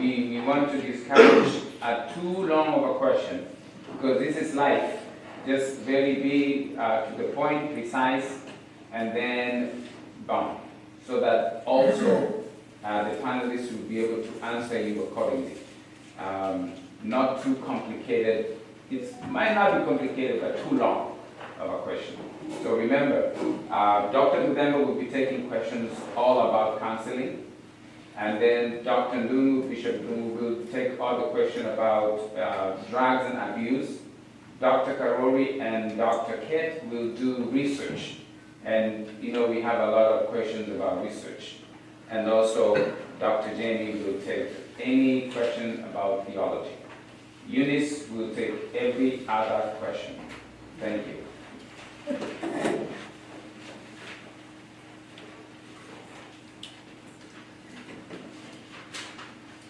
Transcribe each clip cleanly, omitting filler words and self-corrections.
we want to discourage too long of a question, because this is life. Just very be to the point, precise, and then bound, so that also the panelists will be able to answer you accordingly. Not too complicated. It might not be complicated, but too long of a question. So remember, Dr. Mudemba will be taking questions all about counseling, and then Dr. Ndungu, Bishop Ndungu, will take all the questions about drugs and abuse. Dr. Karori and Dr. Kate will do research. And you know, we have a lot of questions about research. And also, Dr. Jamie will take any question about theology. Eunice will take every other question. Thank you.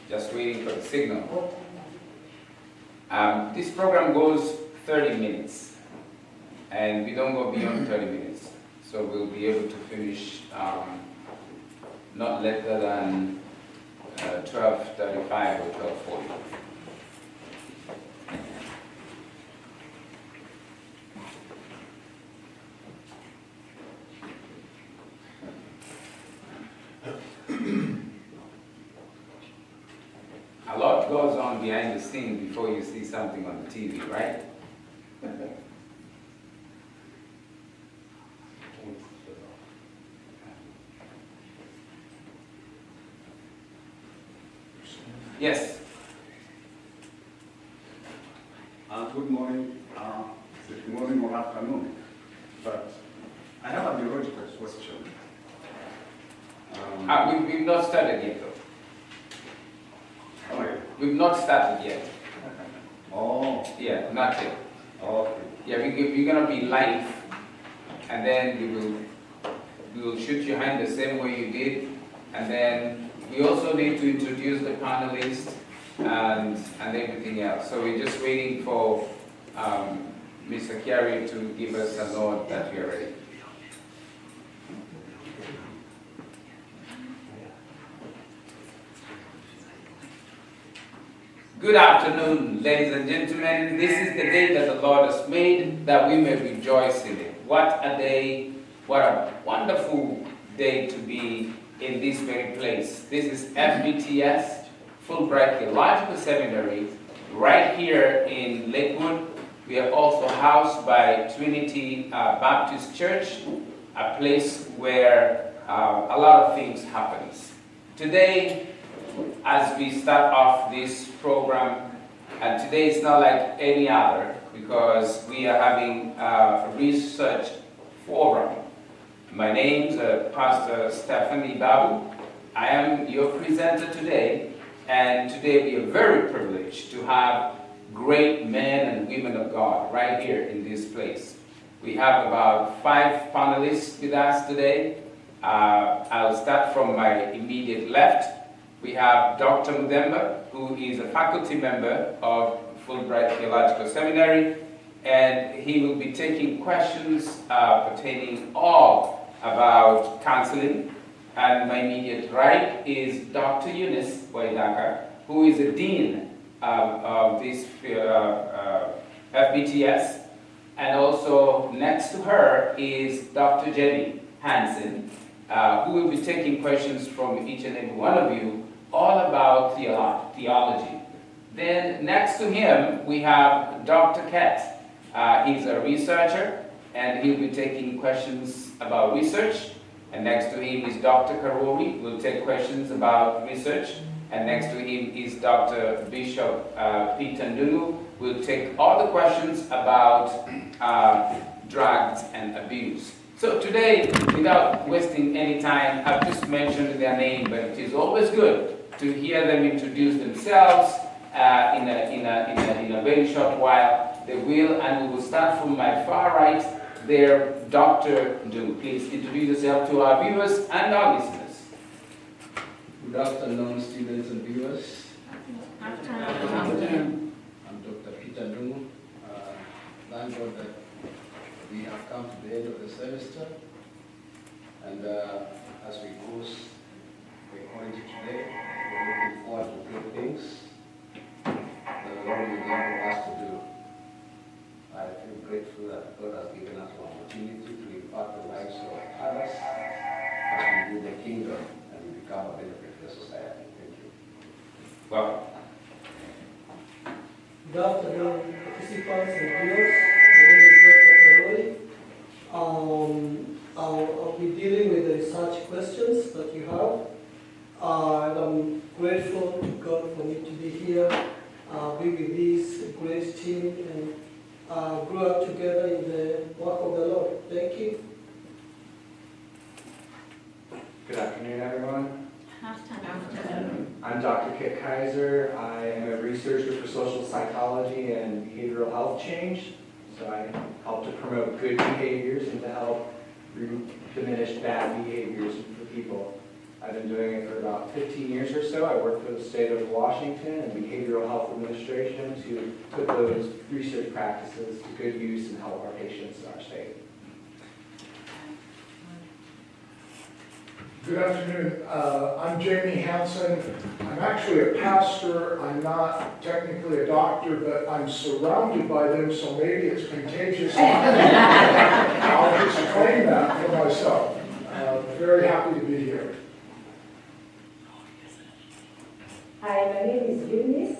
Just waiting for the signal. This program goes 30 minutes, and we don't go beyond 30 minutes. So we'll be able to finish not later than 12:35 or 12:40. A lot goes on behind the scene before you see something on the TV, right? Yes. Good morning. Good morning or afternoon. But I have a theological question. We've not started yet, though. Sorry. We've not started yet. Oh. Yeah, not yet. Okay. Yeah, we're gonna be live, and then we will shoot you behind the same way you did, and then we also need to introduce the panelists and everything else. So we're just waiting for Mr. Chiari to give us a nod that we are ready. Good afternoon, ladies and gentlemen. This is the day that the Lord has made, that we may rejoice in it. What a day, what a wonderful day to be in this very place. This is FBTS, Fulbright Theological Seminary, right here in Lakewood. We are also housed by Trinity Baptist Church, a place where a lot of things happen. Today, as we start off this program, and today is not like any other, because we are having a research forum. My name is Pastor Stephanie Babu. I am your presenter today, and today we are very privileged to have great men and women of God right here in this place. We have about 5 panelists with us today. I'll start from my immediate left. We have Dr. Mudemba, who is a faculty member of Fulbright Theological Seminary, and he will be taking questions pertaining all about counseling. And my immediate right is Dr. Eunice Waidaka, who is the dean of this FBTS, and also next to her is Dr. Jenny Hansen, who will be taking questions from each and every one of you all about theology. Then next to him we have Dr. Kat. He's a researcher, and he'll be taking questions about research. And next to him is Dr. Karori, who will take questions about research. And next to him is Dr. Bishop Peter Ndungu, who will take all the questions about drugs and abuse. So today, without wasting any time, I've just mentioned their name, but it is always good to hear them introduce themselves in a very short while. They will, and we will start from my far right there, Dr. Ndungu. Please introduce yourself to our viewers and our listeners. Good afternoon, students and viewers. Afternoon. I'm Dr. Peter Ndungu. Thank God that we have come to the end of the semester, and as we close the college today, we're looking forward to great things. kingdom and become a benefit to the society. Thank you. Well, Good afternoon, participants and viewers. My name is Dr. Karoli. I'll be dealing with the research questions that you have. And I'm grateful to God for me to be here, be with this great team, and grow up together in the work of the Lord. Thank you. Good afternoon, everyone. Afternoon. I'm Dr. Kit Kaiser. I am a researcher for social psychology and behavioral health change. So I help to promote good behaviors and to help diminish bad behaviors for people. I've been doing it for about 15 years or so. I work for the state of Washington and Behavioral Health Administration to put those research practices to good use and help our patients in our state. Good afternoon. I'm Jamie Hansen. I'm actually a pastor. I'm not technically a doctor, but I'm surrounded by them, so maybe it's contagious. I'll just claim that for myself. Very happy to be here. Hi, my name is Eunice,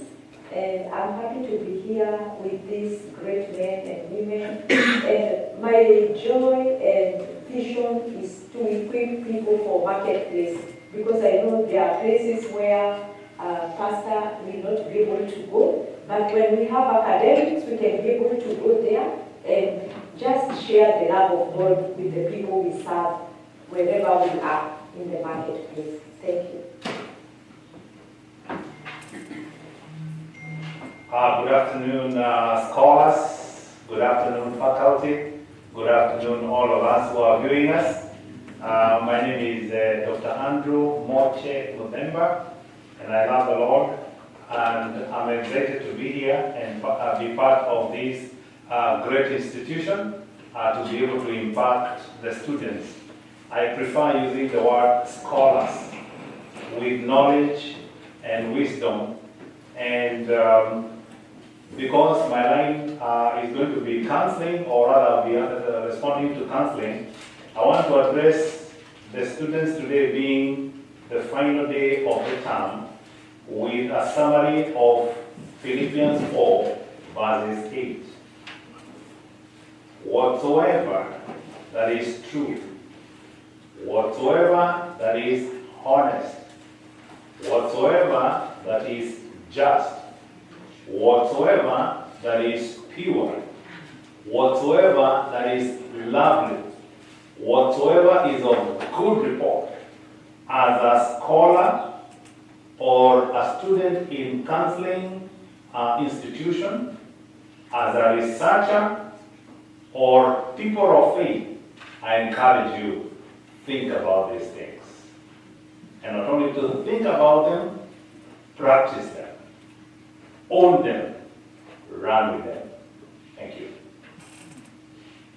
and I'm happy to be here with these great men and women. And my joy and vision is to equip people for marketplace, because I know there are places where pastor will not be able to go, but when we have academics, we can be able to go there and just share the love of God with the people we serve wherever we are in the marketplace. Thank you. Good afternoon, scholars. Good afternoon, faculty. Good afternoon, all of us who are viewing us. My name is Dr. Andrew Moche Muthemba, and I love the Lord. And I'm excited to be here and be part of this great institution to be able to impact the students. I prefer using the word scholars with knowledge and wisdom. And because my line is going to be counseling, or rather be responding to counseling, I want to address the students today being the final day of the term with a summary of Philippians 4, verses 8. Whatsoever that is true, whatsoever that is honest, whatsoever that is just, whatsoever that is pure, whatsoever that is lovely, whatsoever is of good report, as a scholar or a student in counseling institution, as a researcher or people of faith, I encourage you, think about these things. And not only to think about them, practice them. Own them, run with them. Thank you.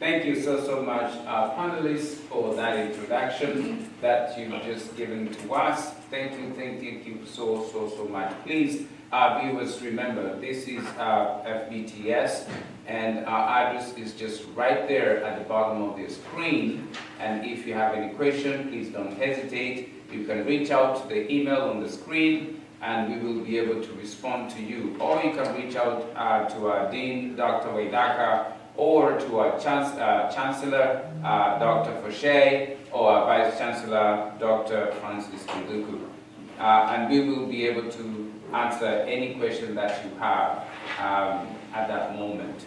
thank you so much, panelists, for that introduction that you've just given to us. Thank you so much. Please, viewers, remember, this is FBTS, and our address is just right there at the bottom of the screen. And if you have any question, please don't hesitate. You can reach out to the email on the screen, and we will be able to respond to you. Or you can reach out to our Dean, Dr. Waidaka, or to our Chancellor, Dr. Fauché, or our Vice Chancellor, Dr. Francis Nduku. And we will be able to answer any question that you have at that moment.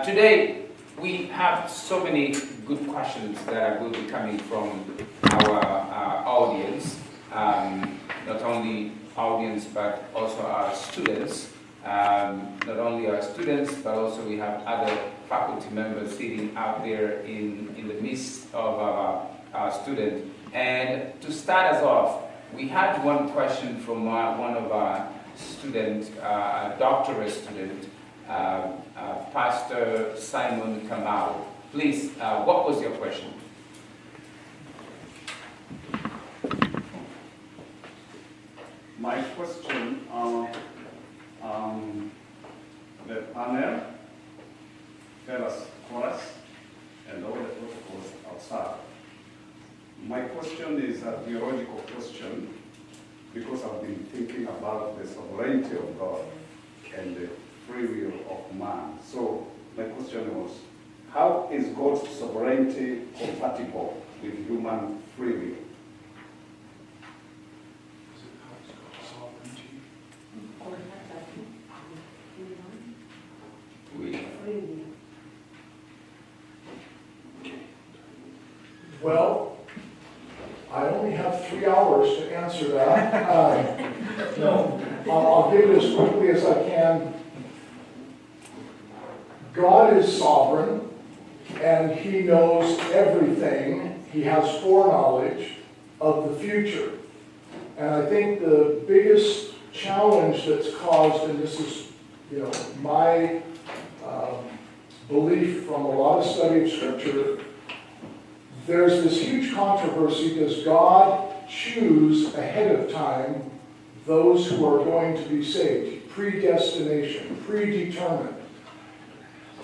Today, we have so many good questions that will be coming from our audience, not only audience but also our students. Not only our students, but also we have other faculty members sitting out there in the midst of our students. And to start us off, we had one question from one of our students, a doctorate student, Pastor Simon Kamau. Please, what was your question? My question, the panel, fellow scholars, and all the protocols outside. My question is, is a theological question because I've been thinking about the sovereignty of God and the free will of man. So my question was, how is God's sovereignty compatible with human free will? Well, I only have 3 hours to answer that. No, I'll give it as quickly as I can. God is sovereign, and He knows everything. He has foreknowledge of the future. And I think the biggest challenge that's caused, and this is, my belief from a lot of study of Scripture, there's this huge controversy. Does God choose ahead of time those who are going to be saved? Predestination, predetermined.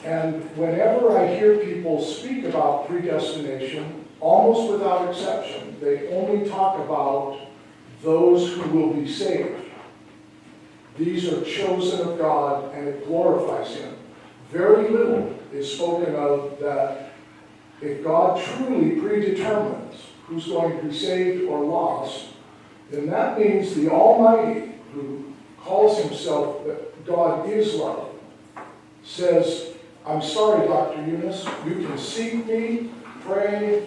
And whenever I hear people speak about predestination, almost without exception, they only talk about those who will be saved. These are chosen of God, and it glorifies Him. Very little is spoken of that if God truly predetermines who's going to be saved or lost, then that means the Almighty, who calls Himself that God is love, says, I'm sorry, Dr. Eunice, you can seek me, pray,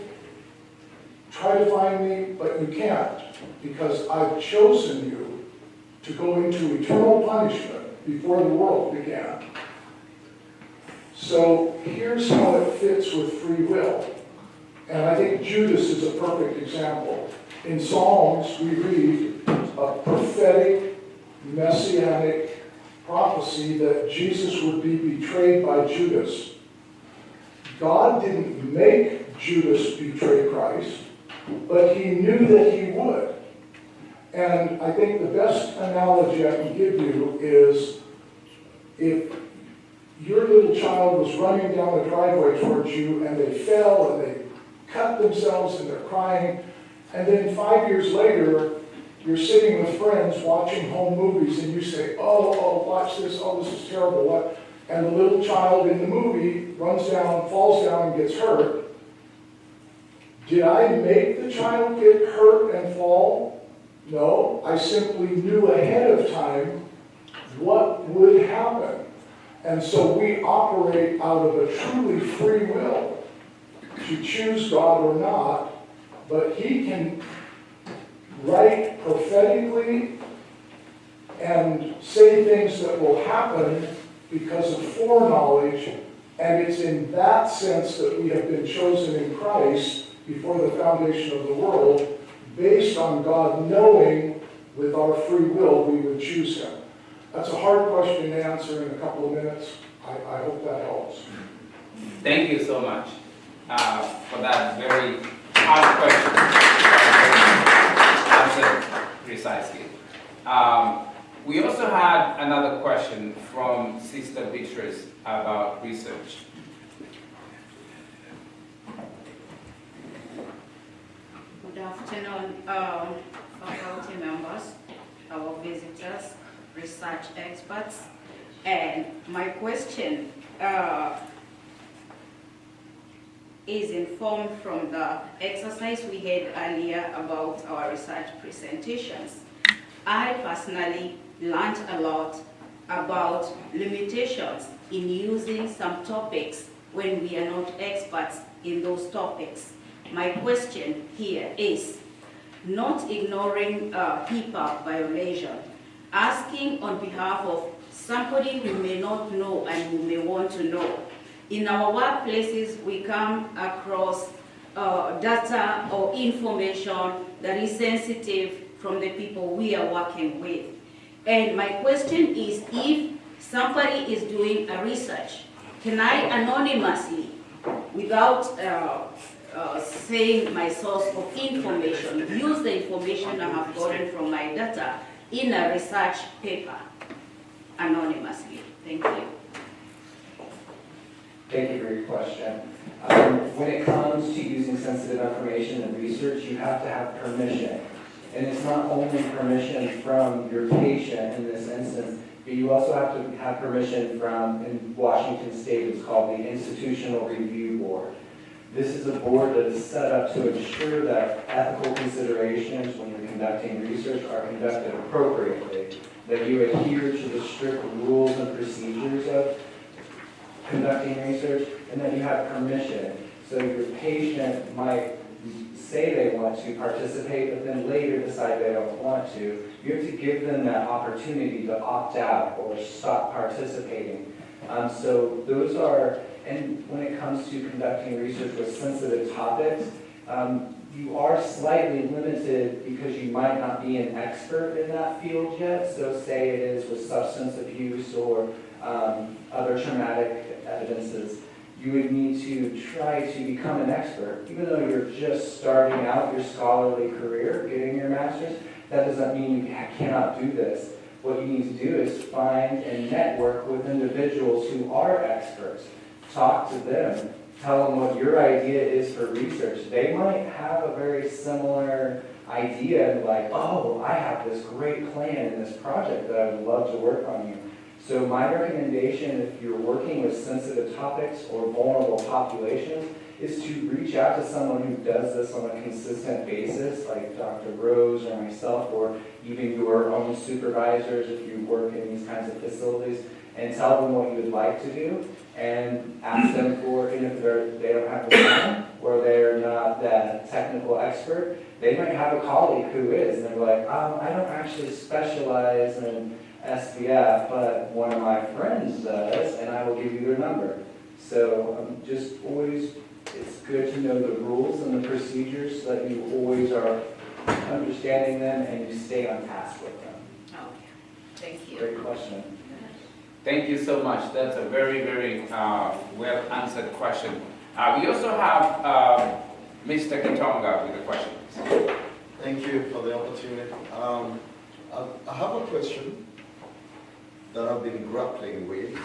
try to find me, but you can't, because I've chosen you to go into eternal punishment before the world began. So here's how it fits with free will. And I think Judas is a perfect example. In Psalms, we read a prophetic, messianic prophecy that Jesus would be betrayed by Judas. God didn't make Judas betray Christ, but He knew that he would. And I think the best analogy I can give you is if your little child was running down the driveway towards you and they fell and they cut themselves and they're crying, and then 5 years later, you're sitting with friends watching home movies and you say, oh, watch this, oh, this is terrible, what? And the little child in the movie runs down, falls down, and gets hurt. Did I make the child get hurt and fall? No, I simply knew ahead of time what would happen. And so we operate out of a truly free will to choose God or not, but He can write prophetically and say things that will happen because of foreknowledge, and it's in that sense that we have been chosen in Christ before the foundation of the world, based on God knowing with our free will we would choose Him. That's a hard question to answer in a couple of minutes. I hope that helps. Thank you so much for that very hard question. Answered precisely. We also had another question from Sister Beatrice about research. Good afternoon, faculty members, our visitors, research experts, and my question is informed from the exercise we had earlier about our research presentations. I personally learned a lot about limitations in using some topics when we are not experts in those topics. My question here is not ignoring HIPAA violation, asking on behalf of somebody who may not know and who may want to know. In our workplaces, we come across data or information that is sensitive from the people we are working with. And my question is, if somebody is doing a research, can I anonymously, without saying my source of information, use the information I have gotten from my data in a research paper anonymously? Thank you. Thank you for your question. When it comes to using sensitive information in research, you have to have permission. And it's not only permission from your patient in this instance, but you also have to have permission from, in Washington State, it's called the Institutional Review Board. This is a board that is set up to ensure that ethical considerations when you're conducting research are conducted appropriately, that you adhere to the strict rules and procedures of conducting research, and that you have permission. So your patient might say they want to participate, but then later decide they don't want to. You have to give them that opportunity to opt out or stop participating. So those are, and when it comes to conducting research with sensitive topics, you are slightly limited because you might not be an expert in that field yet. So say it is with substance abuse or other traumatic evidences. You would need to try to become an expert. Even though you're just starting out your scholarly career, getting your master's, that doesn't mean you cannot do this. What you need to do is find and network with individuals who are experts. Talk to them. Tell them what your idea is for research. They might have a very similar idea, like, oh, I have this great plan in this project that I would love to work on you. So my recommendation, if you're working with sensitive topics or vulnerable populations, is to reach out to someone who does this on a consistent basis, like Dr. Rose or myself, or even your own supervisors if you work in these kinds of facilities, and tell them what you would like to do, and ask them for, and if they don't have the time, or they're not that technical expert, they might have a colleague who is, and they're like, I don't actually specialize in SBF, but one of my friends does, and I will give you their number. So just always, it's good to know the rules and the procedures so that you always are understanding them and you stay on task with them. Okay, thank you. Great question. Thank you so much. That's a very, very well answered question. We also have Mr. Kitonga with a question. Thank you for the opportunity. I have a question that I've been grappling with,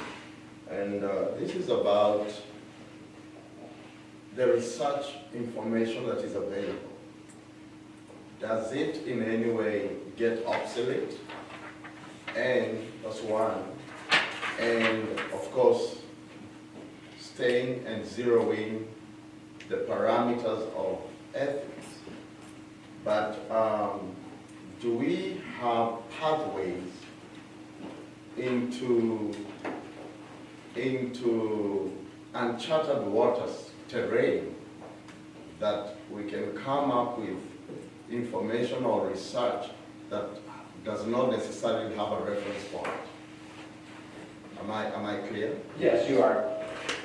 and this is about the research information that is available. Does it in any way get obsolete? And that's one. And of course, staying and zeroing the parameters of ethics. But do we have pathways into uncharted waters, terrain, that we can come up with information or research that does not necessarily have a reference point? Am I clear? Yes, you are.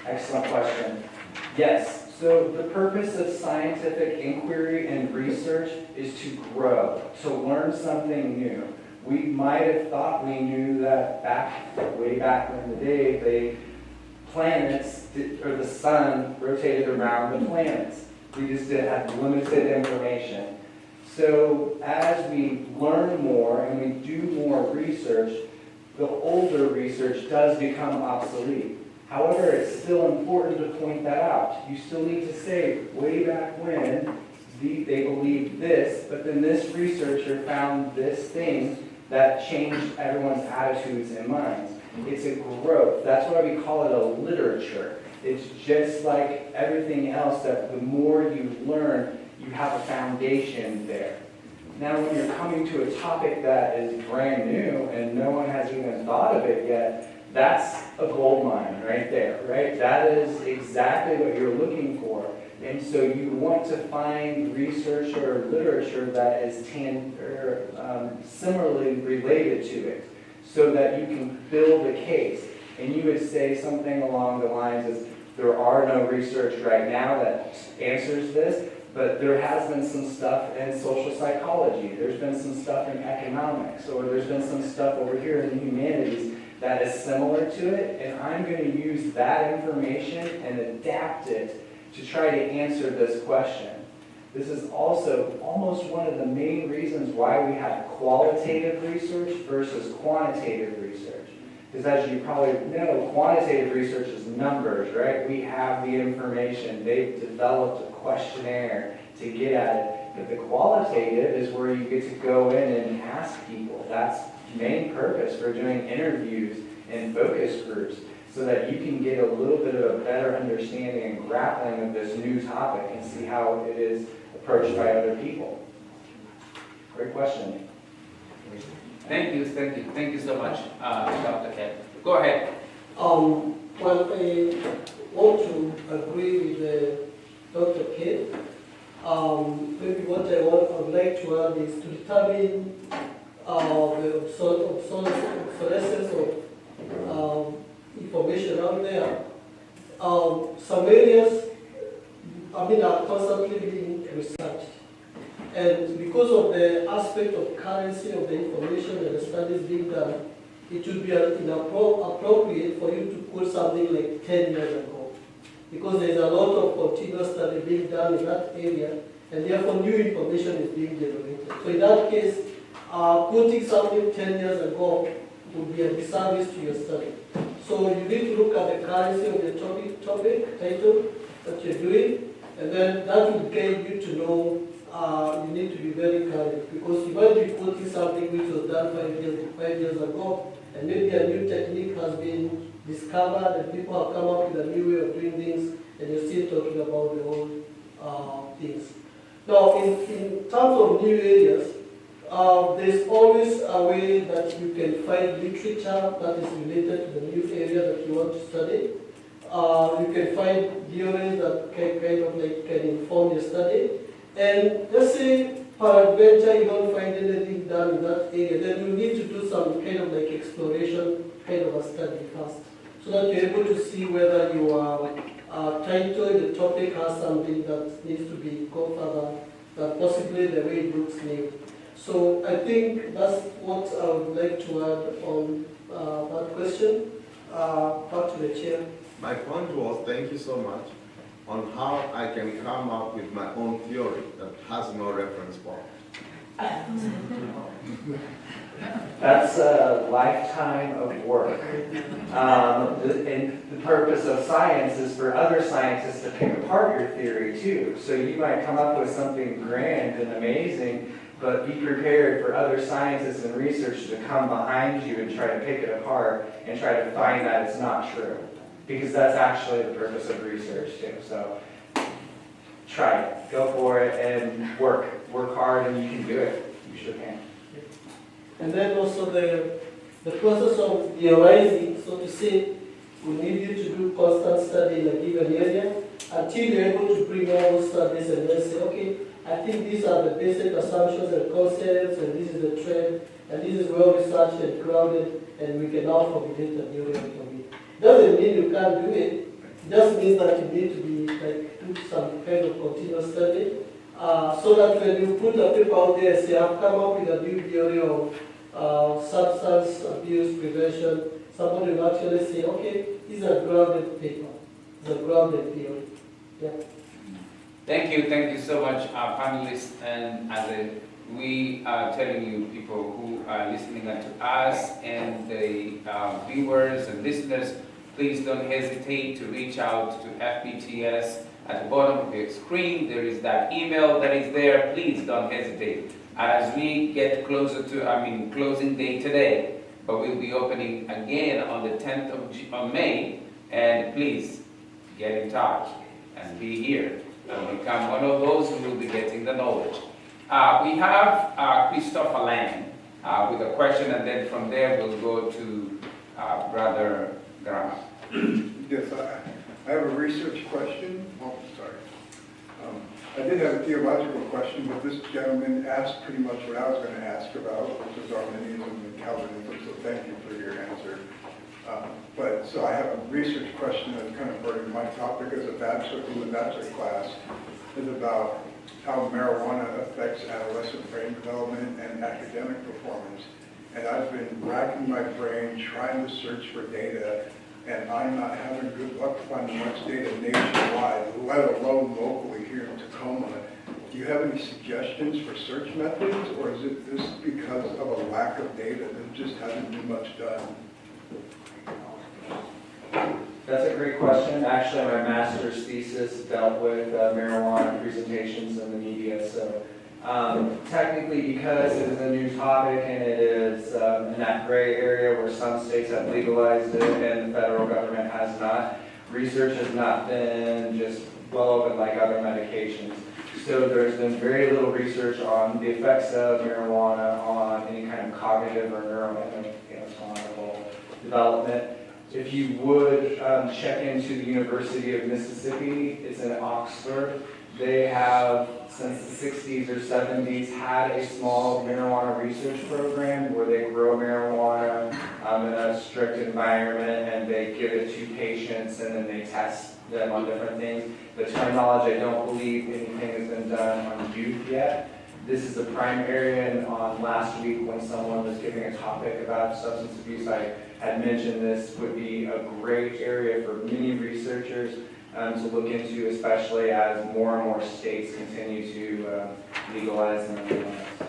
Excellent question. Yes, so the purpose of scientific inquiry and research is to grow, to learn something new. We might have thought we knew that way back in the day, the planets, or the sun rotated around the planets. We just had limited information. So as we learn more and we do more research, the older research does become obsolete. However, it's still important to point that out. You still need to say, way back when, they believed this, but then this researcher found this thing that changed everyone's attitudes and minds. It's a growth. That's why we call it a literature. It's just like everything else, that the more you learn, you have a foundation there. Now, when you're coming to a topic that is brand new and no one has even thought of it yet, that's a gold mine right there, right? That is exactly what you're looking for. And so you want to find research or literature that is similarly related to it, so that you can build a case. And you would say something along the lines of, there are no research right now that answers this, but there has been some stuff in social psychology, there's been some stuff in economics, or there's been some stuff over here in the humanities that is similar to it, and I'm going to use that information and adapt it to try to answer this question. This is also almost one of the main reasons why we have qualitative research versus quantitative research. Because as you probably know, quantitative research is numbers, right? We have the information. They've developed a questionnaire to get at it. But the qualitative is where you get to go in and ask people. That's the main purpose for doing interviews and focus groups, so that you can get a little bit of a better understanding and grappling of this new topic and see how it is approached by other people. Great question. Thank you so much, Dr. Kent. Go ahead. Well, I want to agree with Dr. Kent. Maybe what I would like to add is to determine the obsolescence of information out there. Some areas, are constantly being researched. And because of the aspect of currency of the information and the studies being done, it would be inappropriate for you to put something like 10 years ago. Because there's a lot of continuous study being done in that area, and therefore new information is being generated. So in that case, putting something 10 years ago would be a disservice to your study. So you need to look at the currency of the topic title that you're doing, and then that will guide you to know you need to be very careful, because you might be putting something which was done 5 years ago, and maybe a new technique has been discovered and people have come up with a new way of doing things, and you're still talking about the old things. Now, in terms of new areas, there's always a way that you can find literature that is related to the new area that you want to study. You can find theories that can inform your study. And let's say, peradventure, you don't find anything done in that area, then you need to do some kind of exploration kind of a study first, so that you're able to see whether your title, the topic has something that needs to be gone further, that possibly the way it looks new. So I think that's what I would like to add on that question. Back to the chair. My point was, thank you so much, on how I can come up with my own theory that has no reference point. That's a lifetime of work. And the purpose of science is for other scientists to pick apart your theory too. So you might come up with something grand and amazing, but be prepared for other scientists and researchers to come behind you and try to pick it apart and try to find that it's not true. Because that's actually the purpose of research too. So try it, go for it, and work hard, and you can do it. You sure can. And then also the process of theorizing, so to say, will need you to do constant study in a given area until you're able to bring all those studies and then say, okay, I think these are the basic assumptions and concepts, and this is the trend, and this is well researched and grounded, and we can now formulate a new way of it. Doesn't mean you can't do it. It just means that you need to be do some kind of continuous study, so that when you put a paper out there and say, I've come up with a new theory of substance abuse prevention, somebody will actually say, okay, this is a grounded paper, it's a grounded theory. Yeah. Thank you so much, our panelists, and we are telling you, people who are listening to us and the viewers and listeners, please don't hesitate to reach out to FBTS. At the bottom of your screen, there is that email that is there. Please don't hesitate. As we get closer to, closing day today, but we'll be opening again on the 10th of May, and please get in touch and be here and become one of those who will be getting the knowledge. We have Christopher Lang with a question, and then from there we'll go to Brother Grama. Yes, I have a research question. Oh, sorry. I did have a theological question, but this gentleman asked pretty much what I was going to ask about, which is Arminianism and Calvinism, so thank you for your answer. So I have a research question that's kind of part of my topic as a bachelor in the bachelor class, is about how marijuana affects adolescent brain development and academic performance. And I've been racking my brain trying to search for data, and I'm not having good luck finding much data nationwide, let alone locally here in Tacoma. Do you have any suggestions for search methods, or is it this because of a lack of data that just hasn't been much done? That's a great question. Actually, my master's thesis dealt with marijuana presentations in the media. So technically, because it is a new topic and it is in that gray area where some states have legalized it and the federal government has not, research has not been just well open like other medications. So there's been very little research on the effects of marijuana on any kind of cognitive or neuroanatomical development. If you would check into the University of Mississippi, it's in Oxford. They have, since the 60s or 70s, had a small marijuana research program where they grow marijuana in a strict environment and they give it to patients and then they test them on different things. But to my knowledge, I don't believe anything has been done on youth yet. This is a prime area, and on last week when someone was giving a topic about substance abuse, I had mentioned this would be a great area for many researchers to look into, especially as more and more states continue to legalize marijuana. So,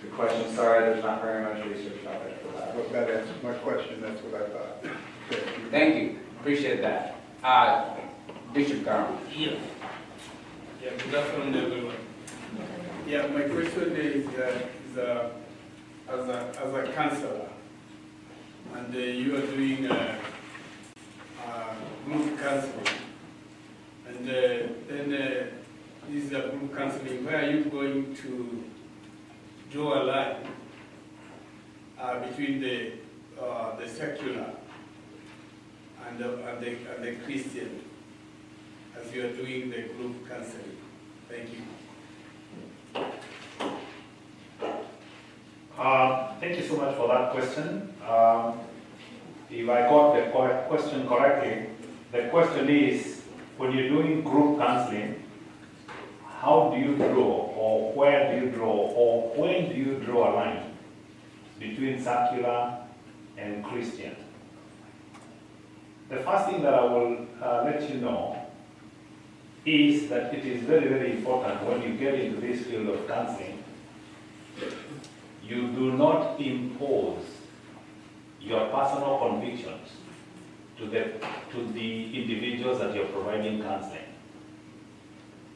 good question. Sorry, there's not very much research out there for that. Well, that answers my question, that's what I thought. Okay. Thank you. Appreciate that. Bishop Carroll. Yeah. Yeah, good afternoon, everyone. Yeah, my question is as a counselor, and you are doing group counseling, and then this is a group counseling. Where are you going to draw a line between the secular and the Christian as you are doing the group counseling? Thank you. Thank you so much for that question. If I got the question correctly, the question is, when you're doing group counseling, how do you draw, or where do you draw, or when do you draw a line between secular and Christian? The first thing that I will let you know is that it is very, very important when you get into this field of counseling, you do not impose your personal convictions to the individuals that you're providing counseling.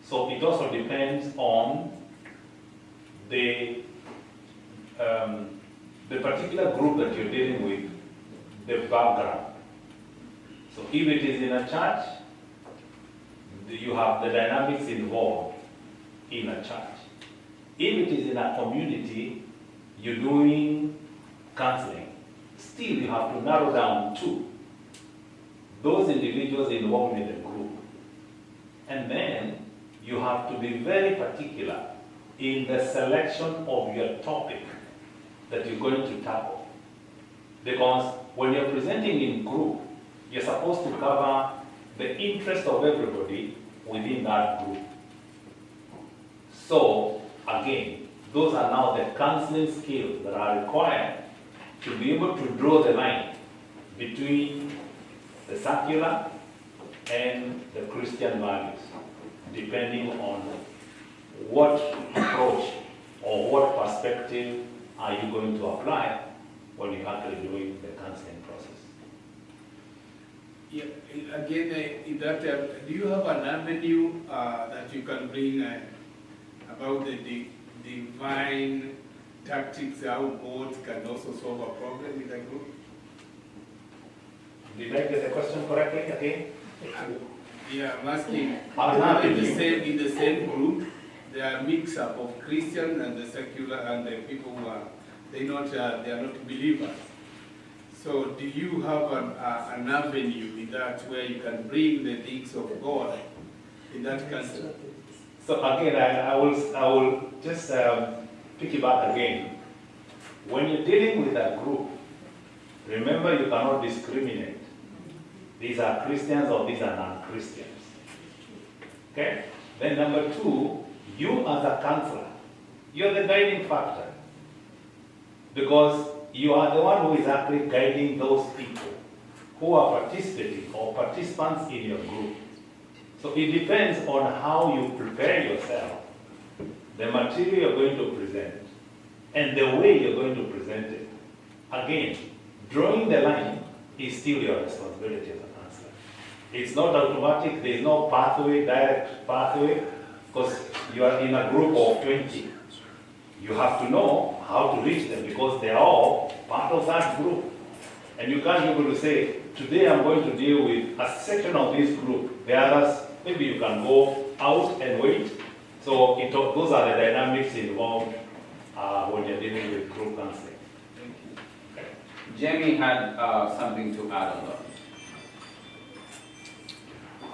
So it also depends on the particular group that you're dealing with, the background. So if it is in a church, you have the dynamics involved in a church. If it is in a community, you're doing counseling, still you have to narrow down to those individuals involved in the group. And then you have to be very particular in the selection of your topic that you're going to tackle. Because when you're presenting in group, you're supposed to cover the interest of everybody within that group. So, again, those are now the counseling skills that are required to be able to draw the line between the secular and the Christian values, depending on what approach or what perspective are you going to apply when you're actually doing the counseling process. Yeah, again, do you have an avenue that you can bring about the divine tactics, how God can also solve a problem with a group? Did I get the question correctly again? Yeah, I'm asking, in the same group, there are a mix-up of Christian and the secular and the people who are, they are not believers. So do you have an avenue in that where you can bring the things of God in that council? So again, I will just pick it back again. When you're dealing with a group, remember you cannot discriminate. These are Christians or these are non-Christians. Okay? Then number two, you as a counselor, you're the guiding factor. Because you are the one who is actually guiding those people who are participating or participants in your group. So it depends on how you prepare yourself, the material you're going to present, and the way you're going to present it. Again, drawing the line it's still your responsibility as a counselor. It's not automatic, there's no pathway, direct pathway, because you are in a group of 20. You have to know how to reach them because they are all part of that group. And you can't be able to say, today I'm going to deal with a section of this group. The others, maybe you can go out and wait. So those are the dynamics involved when you're dealing with group counseling. Jamie had something to add on that.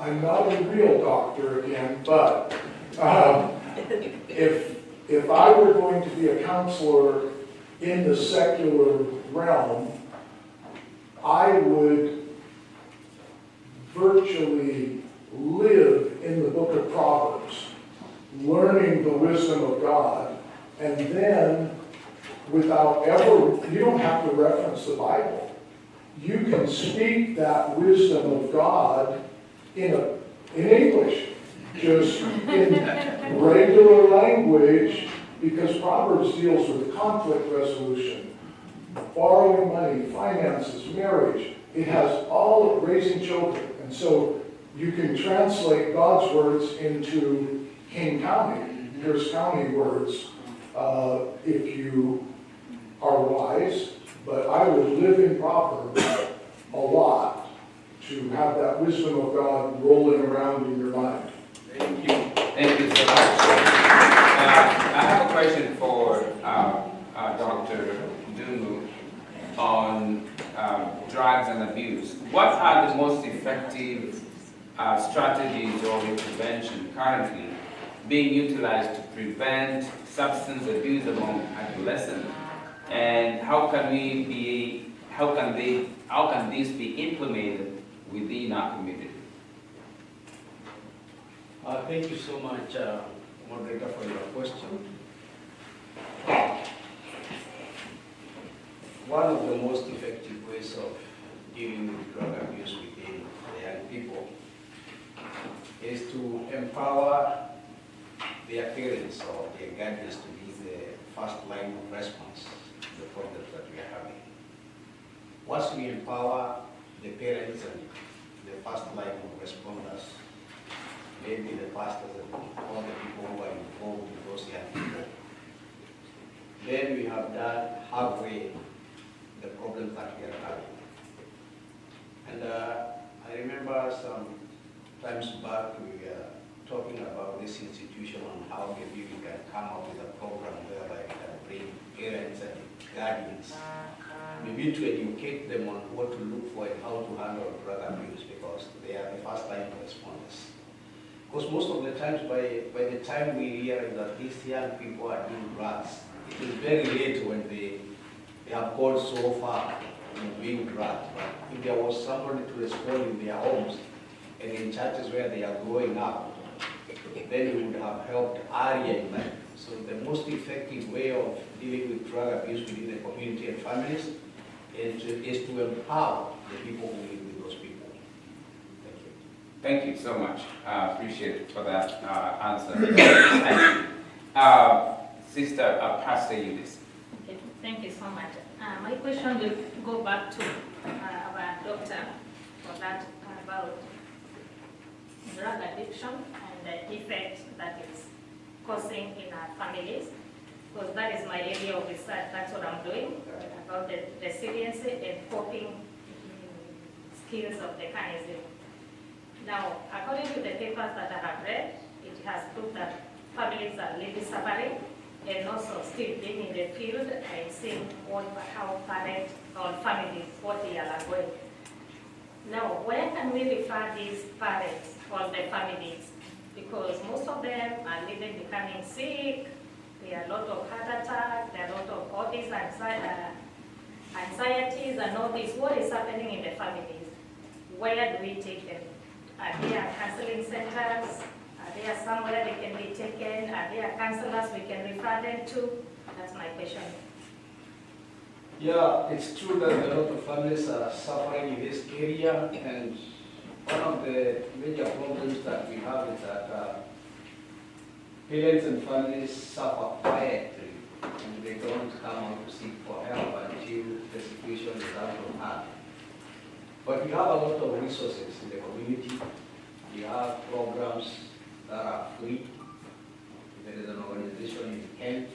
I'm not a real doctor again, but if I were going to be a counselor in the secular realm, I would virtually live in the book of Proverbs, learning the wisdom of God, and then without ever, you don't have to reference the Bible. You can speak that wisdom of God in English, just in regular language, because Proverbs deals with conflict resolution, borrowing money, finances, marriage. It has all of raising children. And so you can translate God's words into King County, Pierce County words, if you are wise. But I would live in Proverbs a lot to have that wisdom of God rolling around in your mind. Thank you. Thank you so much. I have a question for Dr. Dungu on drugs and abuse. What are the most effective strategies or intervention currently being utilized to prevent substance abuse among adolescents? And how can this be implemented within our community? Thank you so much, moderator, for your question. One of the most effective ways of dealing with drug abuse within the young people is to empower their parents or their guardians to be the first line of response to the problems that we are having. Once we empower the parents and the first line of responders, maybe the pastors and all the people who are involved with those young people, then we have done halfway the problems that we are having. And I remember some times back we were talking about this institution on how maybe we can come up with a program whereby we can bring parents and guardians, maybe to educate them on what to look for and how to handle drug abuse, because they are the first line responders. Because most of the times, by the time we realize that these young people are doing drugs, it is very late when they have gone so far in doing drugs. But if there was somebody to respond in their homes and in churches where they are growing up, then we would have helped earlier in life. So the most effective way of dealing with drug abuse within the community and families is to empower the people who live with those people. Thank you. Thank you so much. I appreciate it for that answer. Sister Pastor Eunice. Okay, thank you so much. My question will go back to our doctor for that about drug addiction and the effect that it's causing in our families, because that is my area of research. That's what I'm doing about the resiliency and coping skills of the mechanism. Now, according to the papers that I have read, it has proved that families are really suffering, and also still being in the field and seeing how parents or families, what they are going. Now, where can we refer these parents or the families? Because most of them are living becoming sick, there are a lot of heart attacks, there are a lot of all these anxieties and all this. What is happening in the families? Where do we take them? Are there counseling centers? Are there somewhere they can be taken? Are there counselors we can refer them to? That's my question. Yeah, it's true that a lot of families are suffering in this area, and one of the major problems that we have is that parents and families suffer quietly, and they don't come out to seek for help until the situation is out of hand. But we have a lot of resources in the community. We have programs that are free. There is an organization in Kent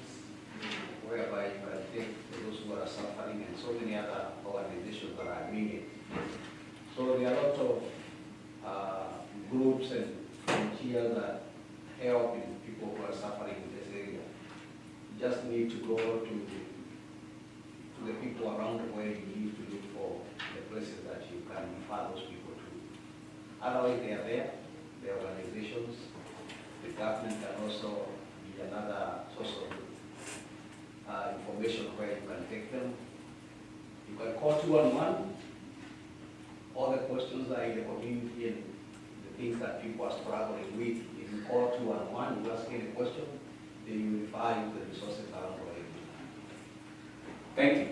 whereby you can take those who are suffering, and so many other organizations that are doing it. So there are a lot of groups and volunteers that help in people who are suffering in this area. You just need to go to the people around where you need to look for the places that you can refer those people to. Otherwise, they are there, the organizations, the government can also be another source of information where you can take them. You can call 211. All the questions are in the community and the things that people are struggling with. If you call 211, you ask any question, then you refer you to the resources around where you are. Thank you.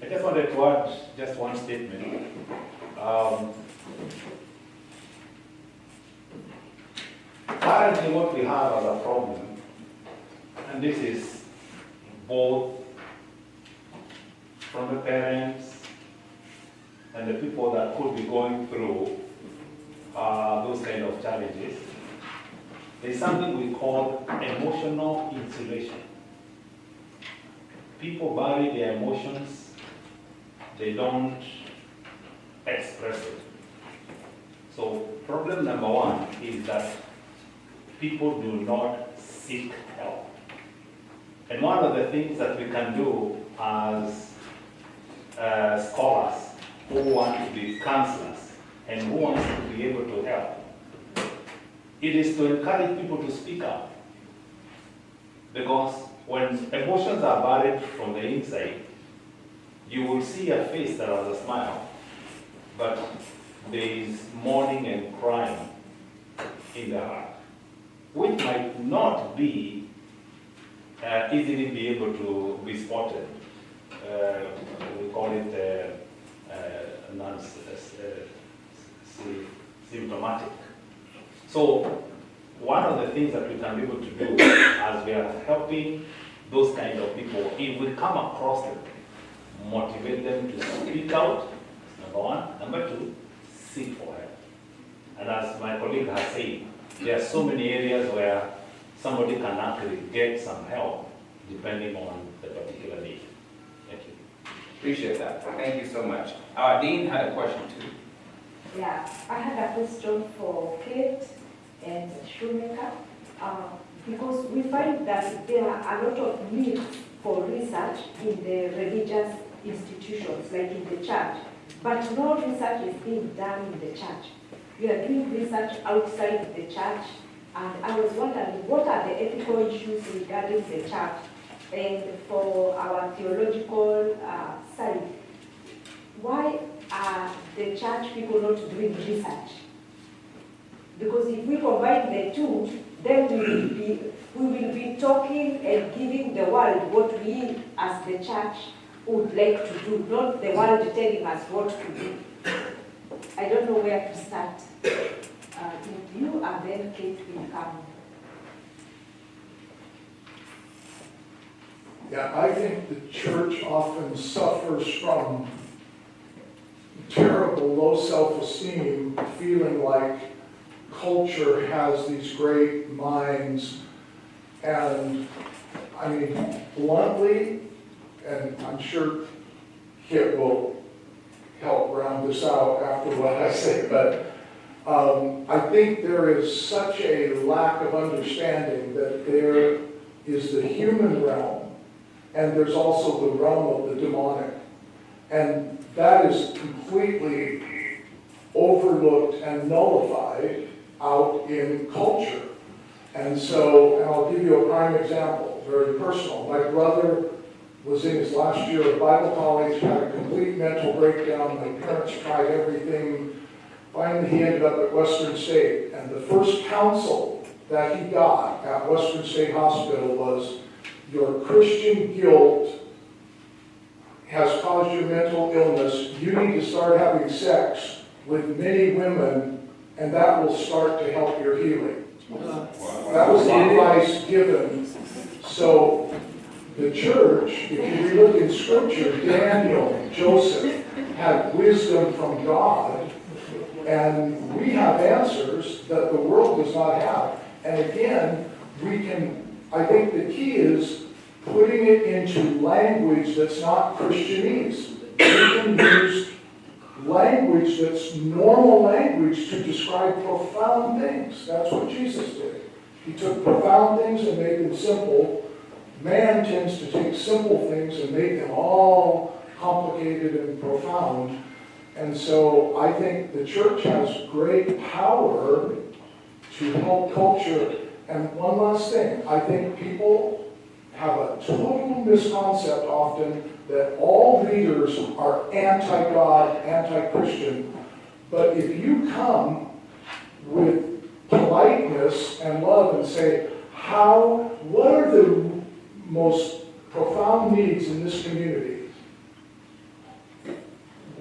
I just wanted to add just one statement. Currently, what we have as a problem, and this is both from the parents and the people that could be going through those kind of challenges, there's something we call emotional insulation. People bury their emotions, they don't express it. So problem number one is that people do not seek help. And one of the things that we can do as scholars who want to be counselors and who want to be able to help, it is to encourage people to speak up. Because when emotions are buried from the inside, you will see a face that has a smile, but there is mourning and crying in the heart, which might not be easily be able to be spotted. We call it symptomatic. So one of the things that we can be able to do as we are helping those kind of people, if we come across them, motivate them to speak out, number one. Number two, seek for help. And as my colleague has said, there are so many areas where somebody can actually get some help depending on the particular need. Thank you. Appreciate that. Thank you so much. Dean had a question too. Yeah, I had a question for Kate and Shoemaker, because we find that there are a lot of needs for research in the religious institutions, like in the church, but no research is being done in the church. We are doing research outside the church, and I was wondering, what are the ethical issues regarding the church? And for our theological side, why are the church people not doing research? Because if we combine the two, then we will be talking and giving the world what we as the church would like to do, not the world telling us what to do. I don't know where to start. With you, and then Kate will come. Yeah, I think the church often suffers from terrible low self-esteem, feeling like culture has these great minds. And I mean, bluntly, and I'm sure Kit will help round this out after what I say, but I think there is such a lack of understanding that there is the human realm, and there's also the realm of the demonic. And that is completely overlooked and nullified out in culture. And so, and I'll give you a prime example, very personal. My brother was in his last year of Bible college, had a complete mental breakdown. My parents tried everything. Finally, he ended up at Western State. And the first counsel that he got at Western State Hospital was, your Christian guilt has caused you mental illness. You need to start having sex with many women, and that will start to help your healing. That was the advice given. So the church, if you look in Scripture, Daniel, Joseph had wisdom from God, and we have answers that the world does not have. And again, I think the key is putting it into language that's not Christianese. We can use language that's normal language to describe profound things. That's what Jesus did. He took profound things and made them simple. Man tends to take simple things and make them all complicated and profound. And so I think the church has great power to help culture. And one last thing, I think people have a total misconcept often that all leaders are anti-God, anti-Christian. But if you come with politeness and love and say, what are the most profound needs in this community?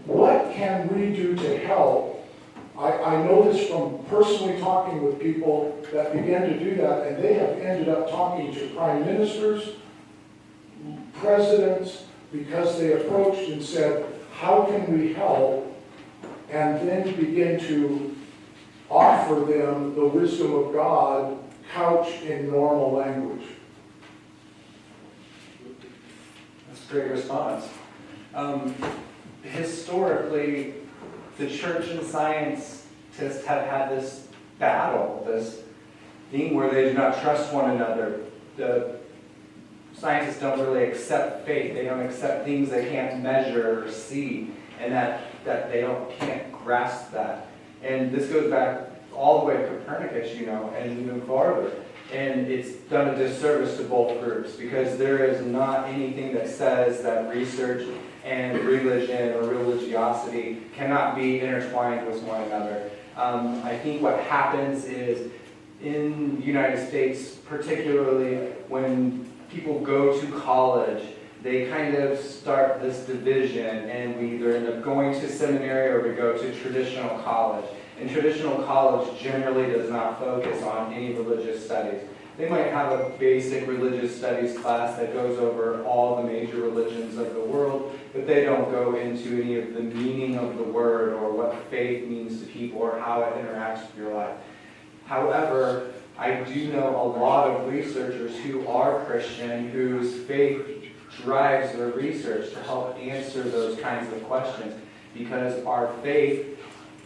What can we do to help? I know this from personally talking with people that began to do that, and they have ended up talking to prime ministers, presidents, because they approached and said, how can we help? And then begin to offer them the wisdom of God couched in normal language. That's a great response. Historically, the church and scientists have had this battle, this thing where they do not trust one another. The scientists don't really accept faith. They don't accept things they can't measure or see, and that they can't grasp that. And this goes back all the way to Copernicus, and even farther. And it's done a disservice to both groups, because there is not anything that says that research and religion or religiosity cannot be intertwined with one another. I think what happens is, in the United States, particularly when people go to college, they kind of start this division, and we either end up going to seminary or we go to traditional college. And traditional college generally does not focus on any religious studies. They might have a basic religious studies class that goes over all the major religions of the world, but they don't go into any of the meaning of the word or what faith means to people or how it interacts with your life. However, I do know a lot of researchers who are Christian, whose faith drives their research to help answer those kinds of questions, because our faith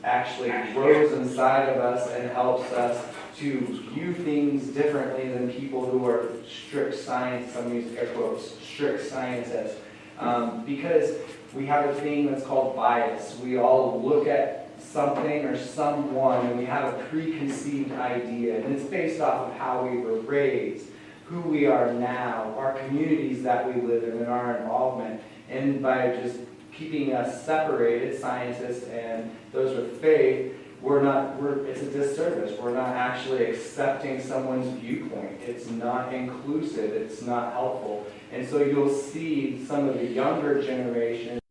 actually grows inside of us and helps us to view things differently than people who are strict science, some use air quotes, strict scientists. Because we have a thing that's called bias. We all look at something or someone and we have a preconceived idea, and it's based off of how we were raised, who we are now, our communities that we live in, and our involvement. And by just keeping us separated, scientists and those with faith, it's a disservice. We're not actually accepting someone's viewpoint. It's not inclusive. It's not helpful. And so you'll see some of the younger generations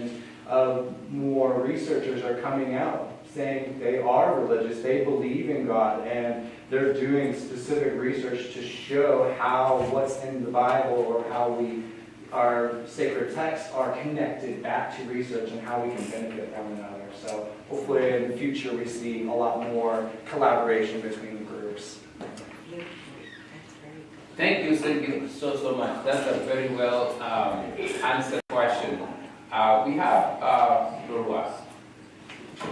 of more researchers are coming out saying they are religious, they believe in God, and they're doing specific research to show how what's in the Bible or how our sacred texts are connected back to research and how we can benefit one another. So hopefully in the future we see a lot more collaboration between the groups. Thank you so much. That's a very well answered question. We have Ruas.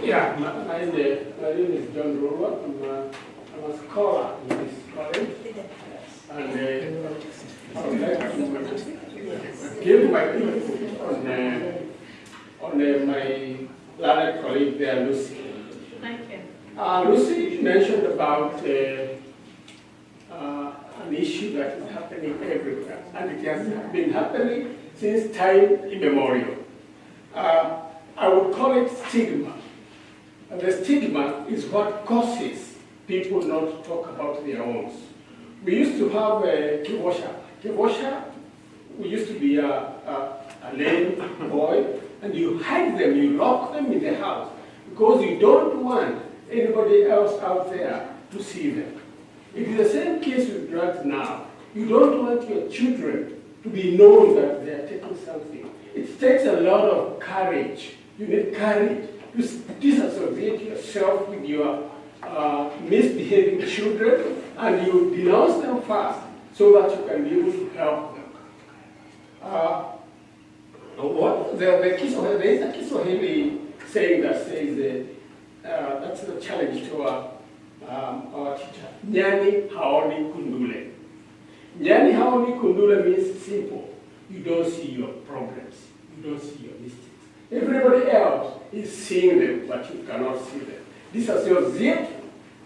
Yeah, my name is John Rua. I'm a scholar in this college. And I would like to give my input on my learned colleague there, Lucy. Thank you. Lucy mentioned about an issue that is happening everywhere, and it has been happening since time immemorial. I would call it stigma. And the stigma is what causes people not to talk about their own. We used to have a kibosha. Kibosha, we used to be a lame boy, and you hide them, you lock them in the house, because you don't want anybody else out there to see them. It is the same case with drugs now. You don't want your children to be known that they are taking something. It takes a lot of courage. You need courage to disassociate yourself with your misbehaving children, and you denounce them first so that you can be able to help them. There is a Kiswahili saying that says that's the challenge to our teacher. Nyani haoni kundule. Nyani haoni kundule means simple. You don't see your problems. You don't see your mistakes. Everybody else is seeing them, but you cannot see them. Disassociate.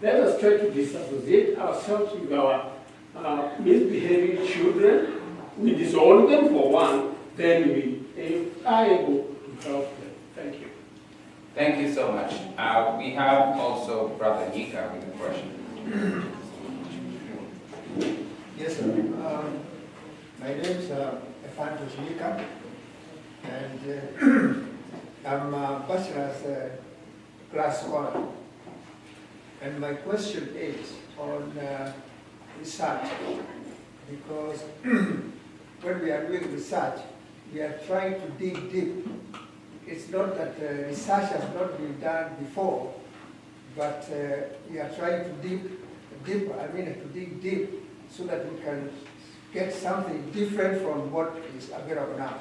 Let us try to disassociate ourselves with our misbehaving children. We disown them for one, then we are able to help them. Thank you. Thank you so much. We have also Brother Nika with a question. Yes, sir. My name is Efantos Nika, and I'm a bachelor's class scholar. And my question is on research, because when we are doing research, we are trying to dig deep. It's not that research has not been done before, but we are trying to dig deep so that we can get something different from what is available now.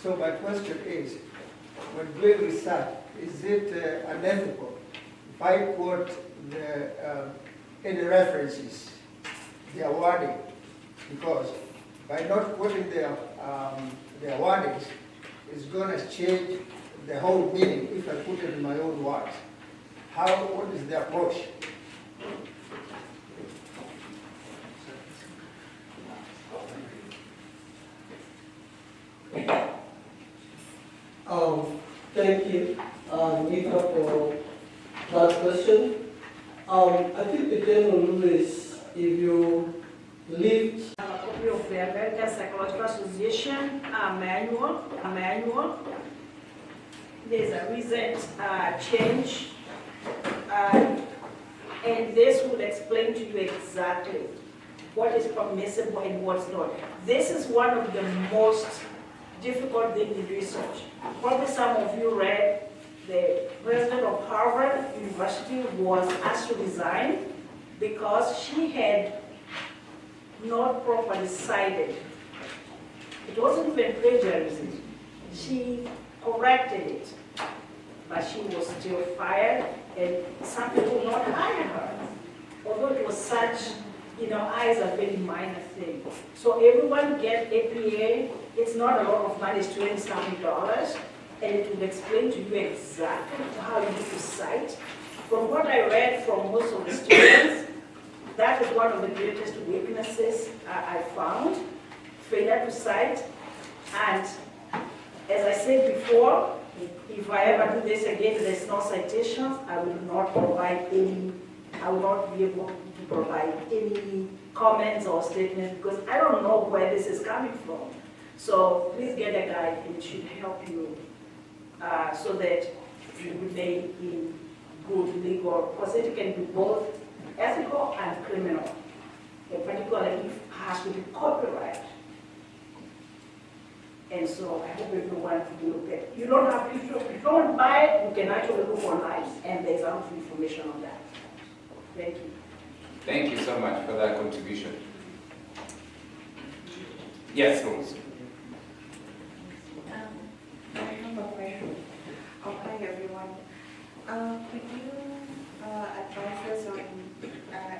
So my question is, when doing research, is it unethical if I quote any references, their wording? Because by not quoting their wordings, it's going to change the whole meaning if I put it in my own words. What is the approach? Thank you, Nika, for that question. I think the general rule is if you live. A copy of the American Psychological Association manual. There's a recent change, and this will explain to you exactly what is permissible and what's not. This is one of the most difficult things in research. Probably some of you read the president of Harvard University was asked to resign because she had not properly cited. It wasn't even plagiarism. She corrected it, but she was still fired, and some people would not hire her. Although it was such, eyes a very minor thing. So everyone get APA. It's not a lot of money, it's $20-something, and it will explain to you exactly how you need to cite. From what I read from most of the students, that is one of the greatest weaknesses I found, failure to cite. And as I said before, if I ever do this again, there's no citations, I will not be able to provide any comments or statements because I don't know where this is coming from. So please get a guide, and it should help you so that you remain in good legal, because it can be both ethical and criminal, and particularly if it has to be copyright. And so I hope everyone will look at it. You don't have to, if you don't buy it, you can actually look online, and there's a lot of information on that. Thank you. Thank you so much for that contribution. Yes, Rose. I have a question. Hi, everyone. Could you advise us on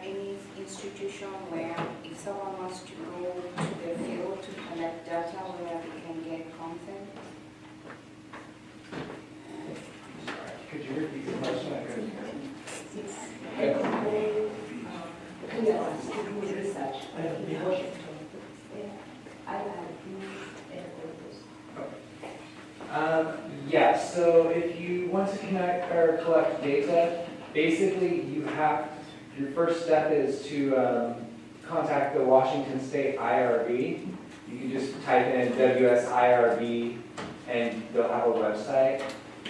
any institution where if someone wants to go to the field to collect data where they can get consent? Could you repeat the question? Research. Yeah, so if you want to connect or collect data, basically your first step is to contact the Washington State IRB. You can just type in WSIRB and they'll have a website.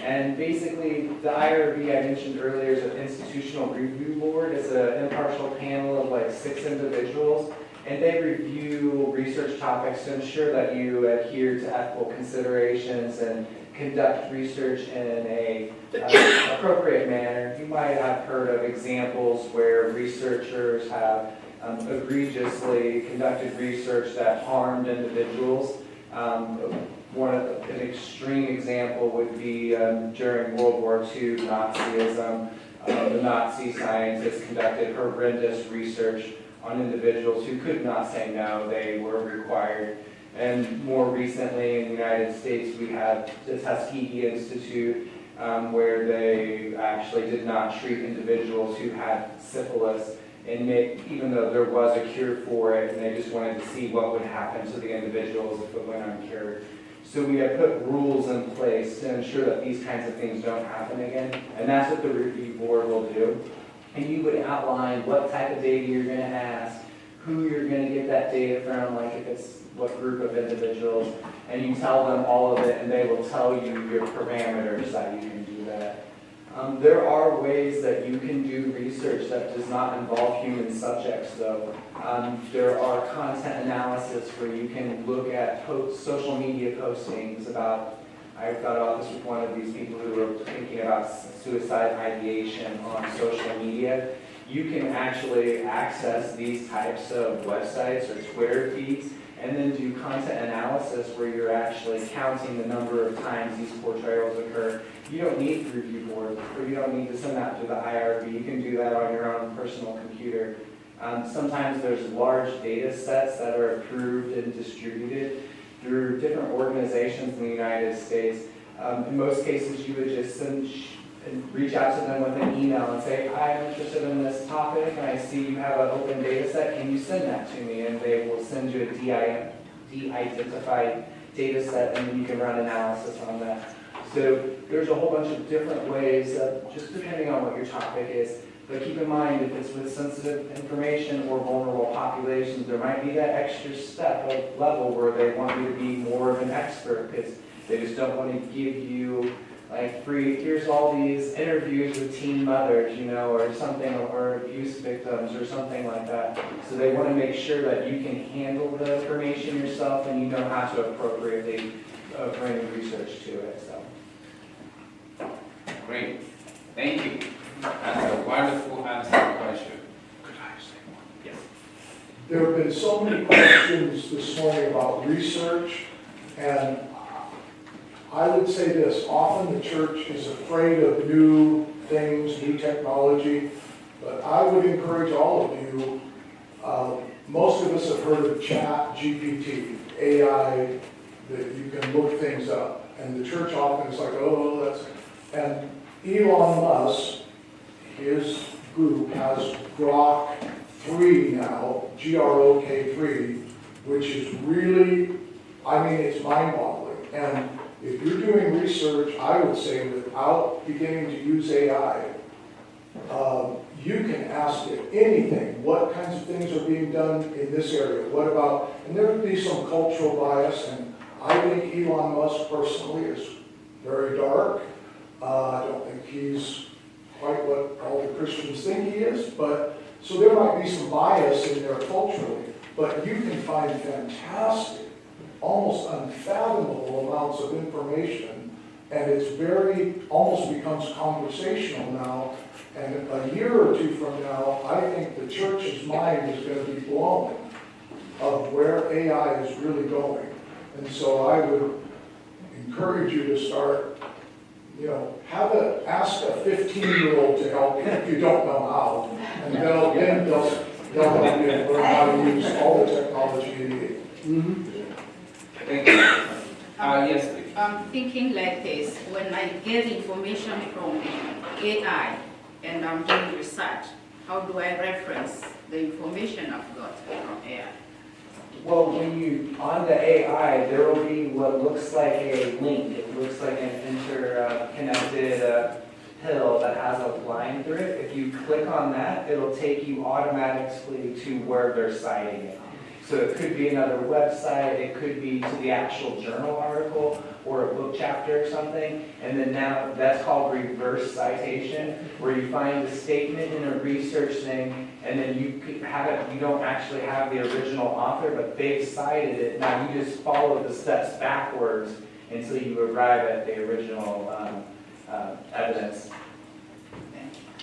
And basically the IRB I mentioned earlier is an institutional review board. It's an impartial panel of like 6 individuals. and they review research topics to ensure that you adhere to ethical considerations and conduct research in a appropriate manner. You might have heard of examples where researchers have egregiously conducted research that harmed individuals. An extreme example would be during World War II Nazism. The Nazi scientists conducted horrendous research on individuals who could not say no, they were required. And more recently in the United States, we have the Tuskegee Institute, where they actually did not treat individuals who had syphilis, and even though there was a cure for it, and they just wanted to see what would happen to the individuals if it went uncured. So we have put rules in place to ensure that these kinds of things don't happen again, and that's what the review board will do. And you would outline what type of data you're going to ask, who you're going to get that data from, like if it's what group of individuals, and you tell them all of it, and they will tell you your parameters that you can do that. There are ways that you can do research that does not involve human subjects, though. There are content analysis where you can look at social media postings about, I got off this with one of these people who were thinking about suicide ideation on social media. You can actually access these types of websites or Twitter feeds and then do content analysis where you're actually counting the number of times these portrayals occur. You don't need the review board, or you don't need to send that to the IRB. You can do that on your own personal computer. Sometimes there's large data sets that are approved and distributed through different organizations in the United States. In most cases, you would just reach out to them with an email and say, I'm interested in this topic, and I see you have an open data set. Can you send that to me? And they will send you a de-identified data set, and then you can run analysis on that. So there's a whole bunch of different ways, just depending on what your topic is. But keep in mind, if it's with sensitive information or vulnerable populations, there might be that extra step of level where they want you to be more of an expert, because they just don't want to give you like free, here's all these interviews with teen mothers, or something, or abuse victims or something like that. So they want to make sure that you can handle the information yourself and you know how to appropriately bring research to it. So. Great. Thank you. That's a wonderful answer to the question. Could I say one? Yes. There have been so many questions this morning about research, and I would say this: often the church is afraid of new things, new technology, but I would encourage all of you, most of us have heard of Chat GPT, AI, that you can look things up, and the church often is like, oh, that's, and Elon Musk, his group has Grok 3 now, Grok 3, which is really, it's mind-boggling. And if you're doing research, I would say without beginning to use AI, you can ask it anything. What kinds of things are being done in this area? What about, and there would be some cultural bias, and I think Elon Musk personally is very dark. I don't think he's quite what all the Christians think he is, but so there might be some bias in there culturally, but you can find fantastic, almost unfathomable amounts of information, and it's almost becomes conversational now, and a year or two from now, I think the church's mind is going to be blown of where AI is really going. And so I would encourage you to start, ask a 15-year-old to help you if you don't know how, and they'll help you learn how to use all the technology you need. Mm-hmm. Thank you. Yes, please. I'm thinking like this: when I get information from AI and I'm doing research, how do I reference the information I've got from AI? Well, on the AI, there will be what looks like a link. It looks like an interconnected pill that has a line through it. If you click on that, it'll take you automatically to where they're citing it. So it could be another website, it could be to the actual journal article or a book chapter or something. And then now that's called reverse citation, where you find the statement in a research thing, and then you could have it, you don't actually have the original author, but they've cited it. Now you just follow the steps backwards until you arrive at the original evidence.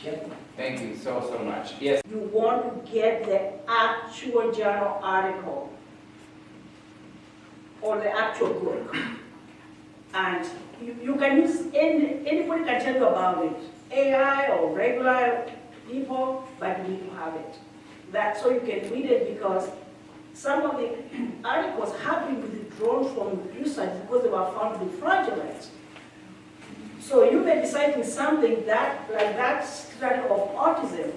Yep. Thank you so much. Yes. You want to get the actual journal article or the actual book. And you can use, anybody can tell you about it. AI or regular people, but you need to have it. That so you can read it, because some of the articles have been withdrawn from research because they were found to be fraudulent. So you may be citing something that, like that study of autism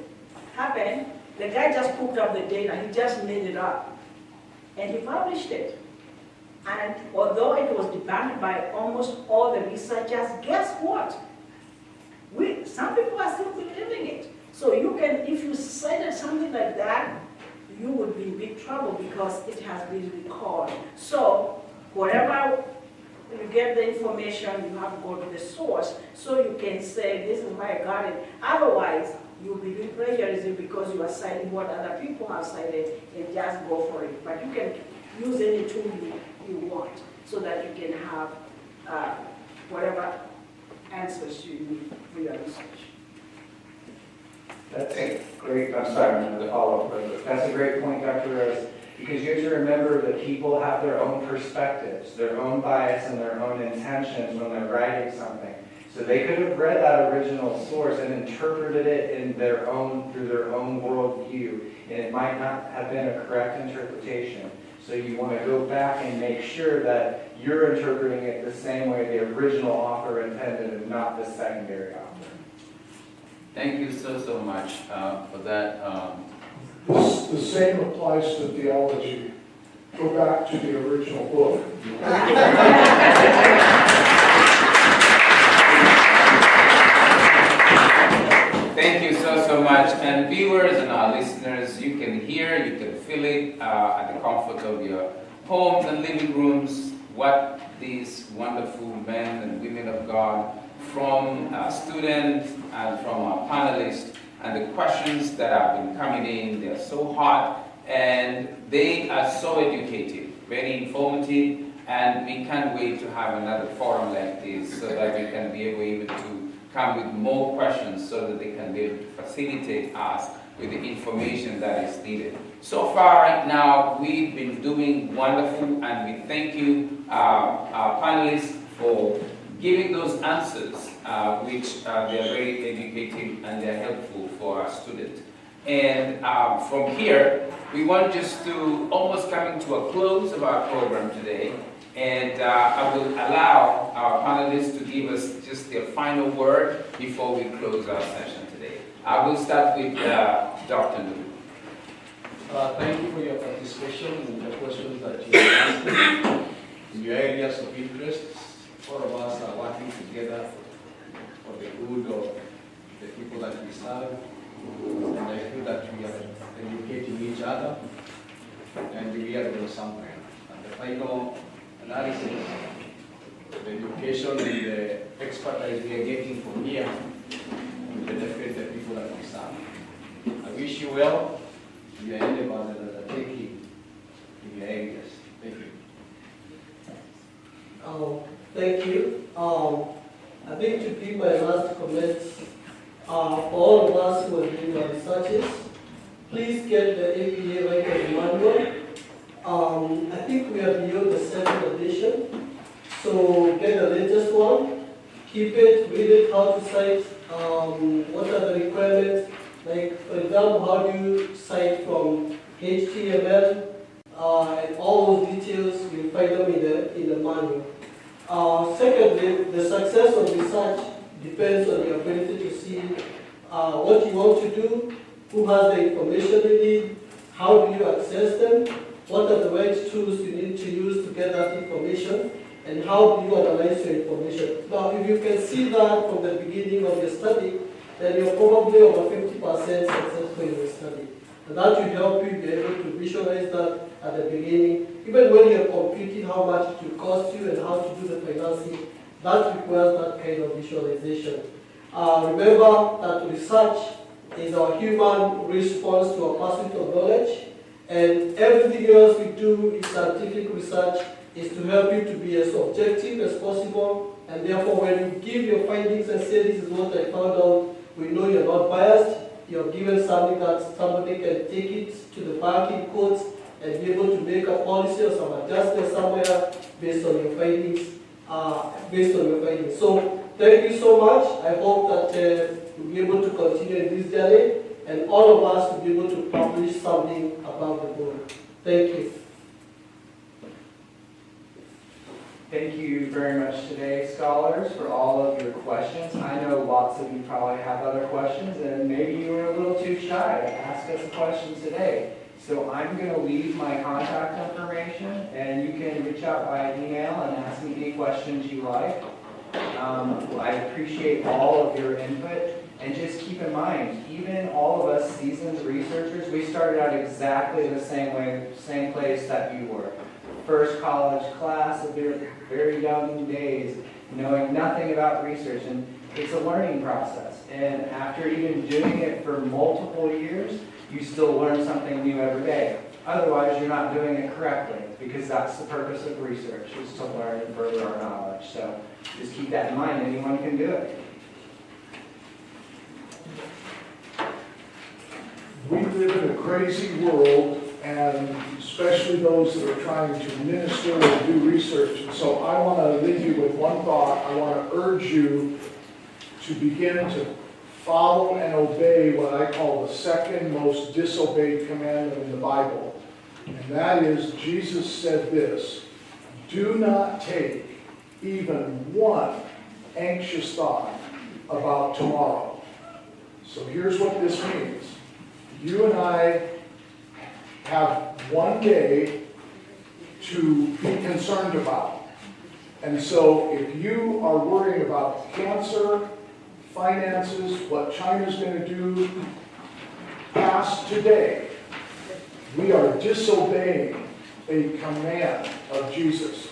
happened, the guy just cooked up the data, he just made it up. And he published it. And although it was debunked by almost all the researchers, guess what? Some people are still believing it. So you can, if you cited something like that, you would be in big trouble because it has been recalled. So wherever you get the information, you have to go to the source so you can say, this is why I got it. Otherwise, you'll be doing plagiarism because you are citing what other people have cited and just go for it. But you can use any tool you want so that you can have whatever answers you need for your research. That's a great, I'm sorry, I'm going to follow up further. That's a great point, Dr. Rose, because you have to remember that people have their own perspectives, their own bias, and their own intentions when they're writing something. So they could have read that original source and interpreted it in their own, through their own worldview, and it might not have been a correct interpretation. So you want to go back and make sure that you're interpreting it the same way the original author intended and not the secondary author. Thank you so much for that. The same applies to theology. Go back to the original book. Thank you so much. And viewers and our listeners, you can hear, you can feel it at the comfort of your homes and living rooms, what these wonderful men and women of God, from our students and from our panelists, and the questions that have been coming in, they're so hot and they are so educative, very informative, and we can't wait to have another forum like this so that we can be able to come with more questions so that they can be able to facilitate us with the information that is needed. So far right now, we've been doing wonderful, and we thank you, our panelists, for giving those answers, which they're very educative and they're helpful for our students. And from here, we want just to almost coming to a close of our program today. And I will allow our panelists to give us just their final word before we close our session today. I will start with Dr. Ndu. Thank you for your participation and the questions that you asked in your areas of interest. All of us are working together for the good of the people that we serve, and I feel that we are educating each other, and we are going somewhere. And the final analysis, the education and the expertise we are getting from here will benefit the people that we serve. I wish you well in your endeavors and undertaking in your areas. Thank you. Thank you. I think to be my last comments, all of us who are doing our researches, please get the APA Writers Manual. I think we are beyond the 7th edition, so get the latest one, keep it, read it, how to cite, what are the requirements, like for example, how do you cite from HTML, and all those details, you'll find them in the manual. Secondly, the success of research depends on your ability to see what you want to do, who has the information you need, how do you access them, what are the right tools you need to use to get that information, and how do you analyze your information. Now, if you can see that from the beginning of your study, then you're probably over 50% successful in your study. And that will help you be able to visualize that at the beginning. Even when you're computing how much it will cost you and how to do the financing, that requires that kind of visualization. Remember that research is our human response to our pursuit of knowledge, and everything else we do in scientific research is to help you to be as objective as possible, and therefore when you give your findings and say this is what I found out, we know you're not biased, you're given something that somebody can take it to the bank in courts and be able to make a policy or some adjustment somewhere based on your findings. So thank you so much. I hope that we'll be able to continue in this journey, and all of us will be able to publish something about the book. Thank you. Thank you very much today, scholars, for all of your questions. I know lots of you probably have other questions, and maybe you were a little too shy to ask us a question today. So I'm going to leave my contact information, and you can reach out by email and ask me any questions you like. I appreciate all of your input, and just keep in mind, even all of us seasoned researchers, we started out exactly the same way, same place that you were. First college class of your very young days, knowing nothing about research, and it's a learning process. And after even doing it for multiple years, you still learn something new every day. Otherwise, you're not doing it correctly, because that's the purpose of research, is to learn and further our knowledge. So just keep that in mind. Anyone can do it. We live in a crazy world, and especially those that are trying to minister and do research. And so I want to leave you with one thought. I want to urge you to begin to follow and obey what I call the second most disobeyed commandment in the Bible. And that is, Jesus said this: do not take even one anxious thought about tomorrow. So here's what this means. You and I have one day to be concerned about. And so if you are worrying about cancer, finances, what China's going to do past today, we are disobeying a command of Jesus.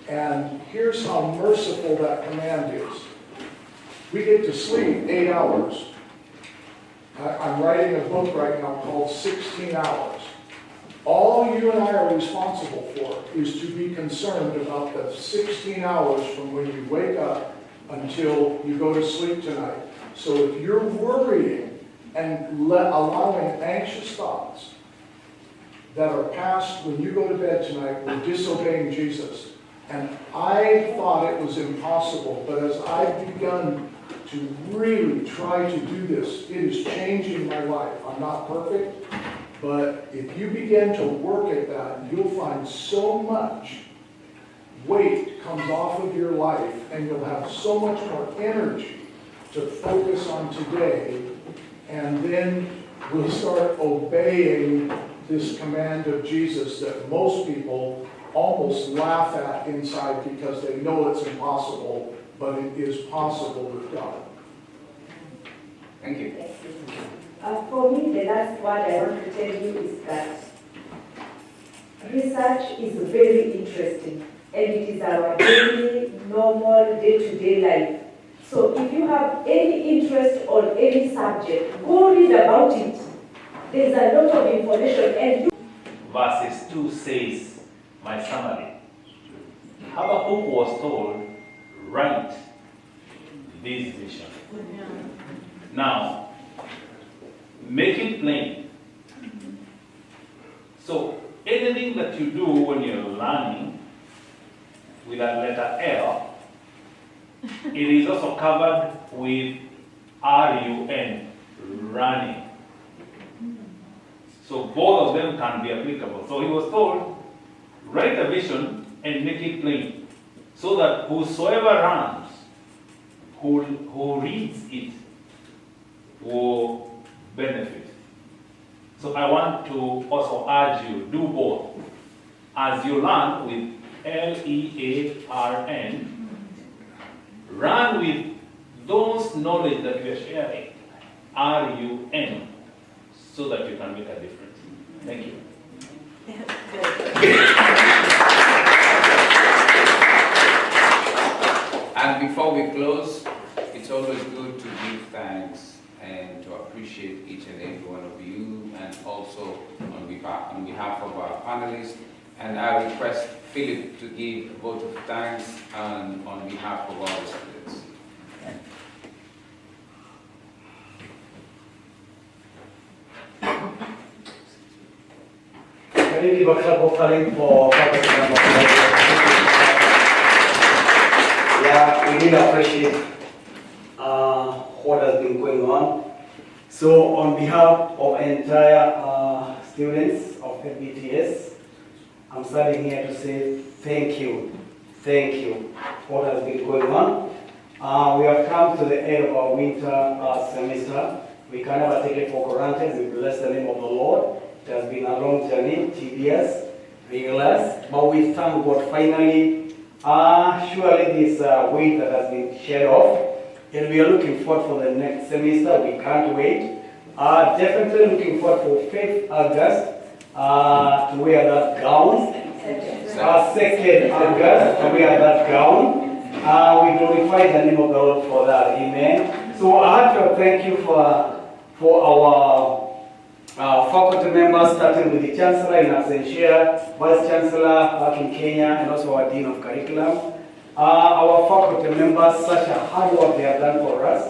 And here's how merciful that command is. We get to sleep 8 hours. I'm writing a book right now called 16 Hours. All you and I are responsible for is to be concerned about the 16 hours from when you wake up until you go to sleep tonight. So if you're worrying and allowing anxious thoughts that are past when you go to bed tonight, we're disobeying Jesus. And I thought it was impossible, but as I've begun to really try to do this, it is changing my life. I'm not perfect, but if you begin to work at that, you'll find so much weight comes off of your life, and you'll have so much more energy to focus on today, and then we'll start obeying this command of Jesus that most people almost laugh at inside because they know it's impossible, but it is possible with God. Thank you. For me, the last word I want to tell you is that research is very interesting, and it is our daily, normal, day-to-day life. So if you have any interest on any subject, go read about it. There's a lot of information. And Verses 2 says, my summary, Habakkuk was told, write this vision. Now, make it plain. So, anything that you do when you're learning with a letter L, it is also covered with R-U-N, running. So both of them can be applicable. So he was told, write a vision and make it plain, so that whosoever runs, who reads it, will benefit. So I want to also urge you, do both. As you learn with L-E-A-R-N, run with those knowledge that we are sharing, R-U-N, so that you can make a difference. Thank you. And before we close, it's always good to give thanks and to appreciate each and every one of you, and also on behalf of our panelists. And I request Philip to give a vote of thanks on behalf of all the students. Can you give a clap of thanks for Yeah, we really appreciate what has been going on. So on behalf of entire students of FBTS, I'm standing here to say thank you for what has been going on. We have come to the end of our winter semester. We can never take it for granted. We bless the name of the Lord. It has been a long journey, tedious, rigorous, but we thank God finally. Surely this weight that has been shed off, and we are looking forward for the next semester. We can't wait. Definitely looking forward for 5th August to wear that gown. 2nd August to wear that gown. We glorify the name of the Lord for that. Amen. So I have to thank you for our faculty members, starting with the Chancellor in absentia, Vice Chancellor back in Kenya, and also our Dean of Curriculum. Our faculty members, such a hard work they have done for us.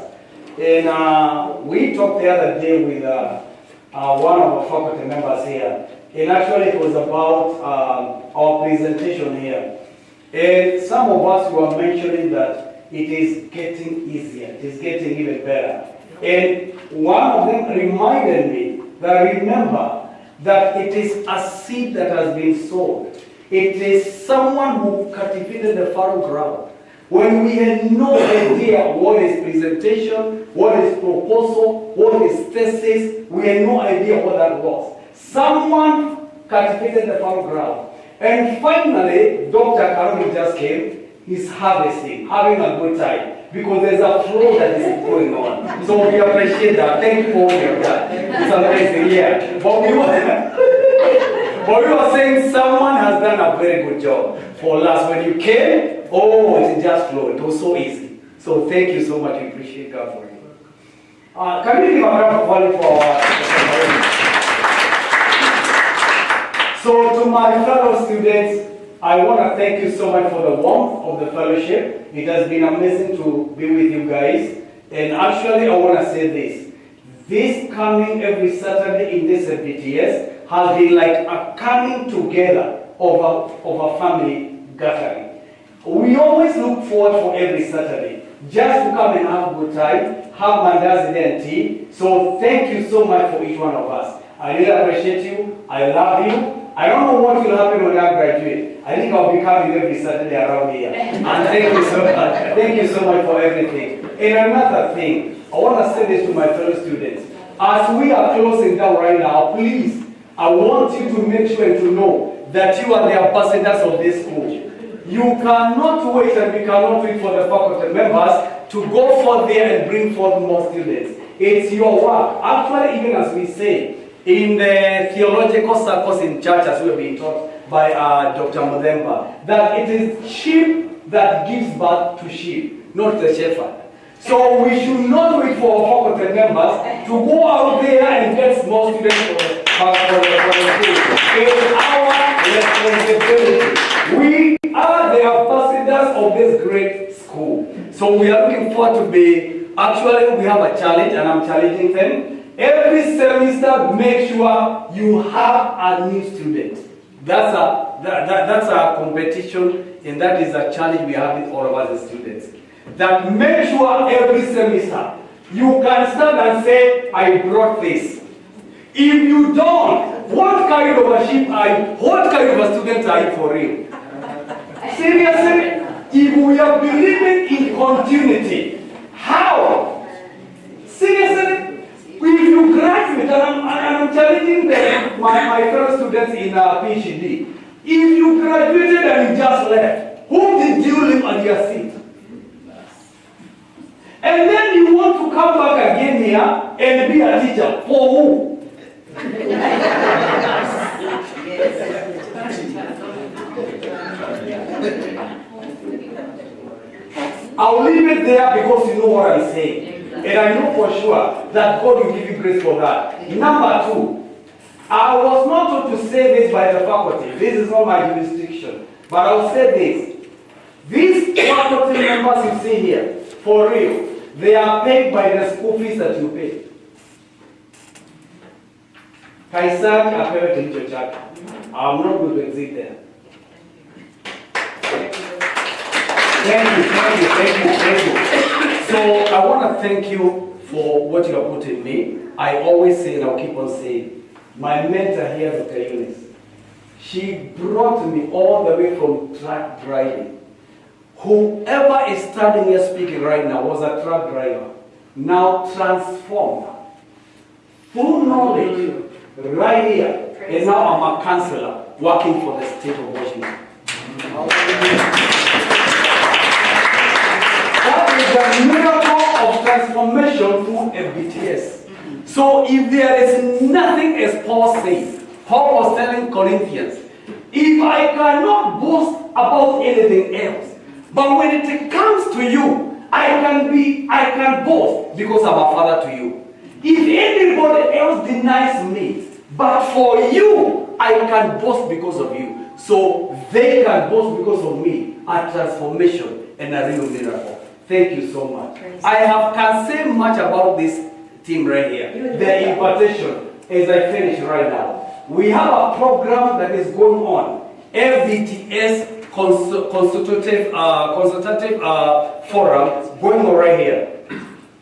And we talked the other day with one of our faculty members here. And actually it was about our presentation here. And some of us were mentioning that it is getting easier, it is getting even better. And one of them reminded me that remember that it is a seed that has been sown. It is someone who cultivated the fallow ground. When we had no idea what is presentation, what is proposal, what is thesis, we had no idea what that was. Someone cultivated the fallow ground. And finally, Dr. Karoli just came. He's harvesting, having a good time, because there's a flow that is going on. So we appreciate that. Thank you for all your that. It's amazing, yeah. But we were saying someone has done a very good job for us. When you came, it just flowed. It was so easy. So thank you so much. We appreciate God for you. Can we give a round of applause for our So to my fellow students, I want to thank you so much for the warmth of the fellowship. It has been amazing to be with you guys. And actually, I want to say this. This coming every Saturday in this FBTS has been like a coming together of a family gathering. We always look forward for every Saturday, just to come and have a good time, have mandazi and tea. So thank you so much for each one of us. I really appreciate you. I love you. I don't know what will happen when I graduate. I think I'll be coming every Saturday around here. And thank you so much. Thank you so much for everything. And another thing, I want to say this to my fellow students. As we are closing down right now, please, I want you to make sure and to know that you are the ambassadors of this school. You cannot wait, and we cannot wait for the faculty members to go forth there and bring forth more students. It's your work. Actually, even as we say, in the theological circles in churches, we have been taught by Dr. Mudemba that it is sheep that gives birth to sheep, not the shepherd. So we should not wait for our faculty members to go out there and get more students for the school. It is our responsibility. We are the ambassadors of this great school. So we are looking forward to be, actually we have a challenge, and I'm challenging them. Every semester, make sure you have a new student. That's a competition, and that is a challenge we have with all of us as students. That make sure every semester, you can stand and say, I brought this. If you don't, what kind of a sheep are you? What kind of a student are you for real? Seriously, if we are believing in continuity, how? Seriously? If you graduate, and I'm challenging my fellow students in PhD, if you graduated and you just left, who did you leave on your seat? And then you want to come back again here and be a teacher. For who? I'll leave it there because you know what I'm saying. And I know for sure that God will give you grace for that. Number two, I was not told to say this by the faculty. This is not my jurisdiction. But I'll say this. These faculty members you see here, for real, they are paid by the school fees that you pay. Kaisari apewe kilicho chake. I'm not going to exit there. Thank you. So I want to thank you for what you have put in me. I always say, and I'll keep on saying, my mentor here, Dr. Eunice, she brought me all the way from truck driving. Whoever is standing here speaking right now was a truck driver, now transformed through knowledge right here, and now I'm a counselor working for the state of Washington. That is a miracle of transformation through FBTS. So if there is nothing, as Paul says, Paul was telling Corinthians, if I cannot boast about anything else, but when it comes to you, I can boast because I'm a father to you. If anybody else denies me, but for you, I can boast because of you. So they can boast because of me, a transformation and a real miracle. Thank you so much. Can say much about this team right here. The invitation, as I finish right now. We have a program that is going on, FBTS consultative forum going on right here.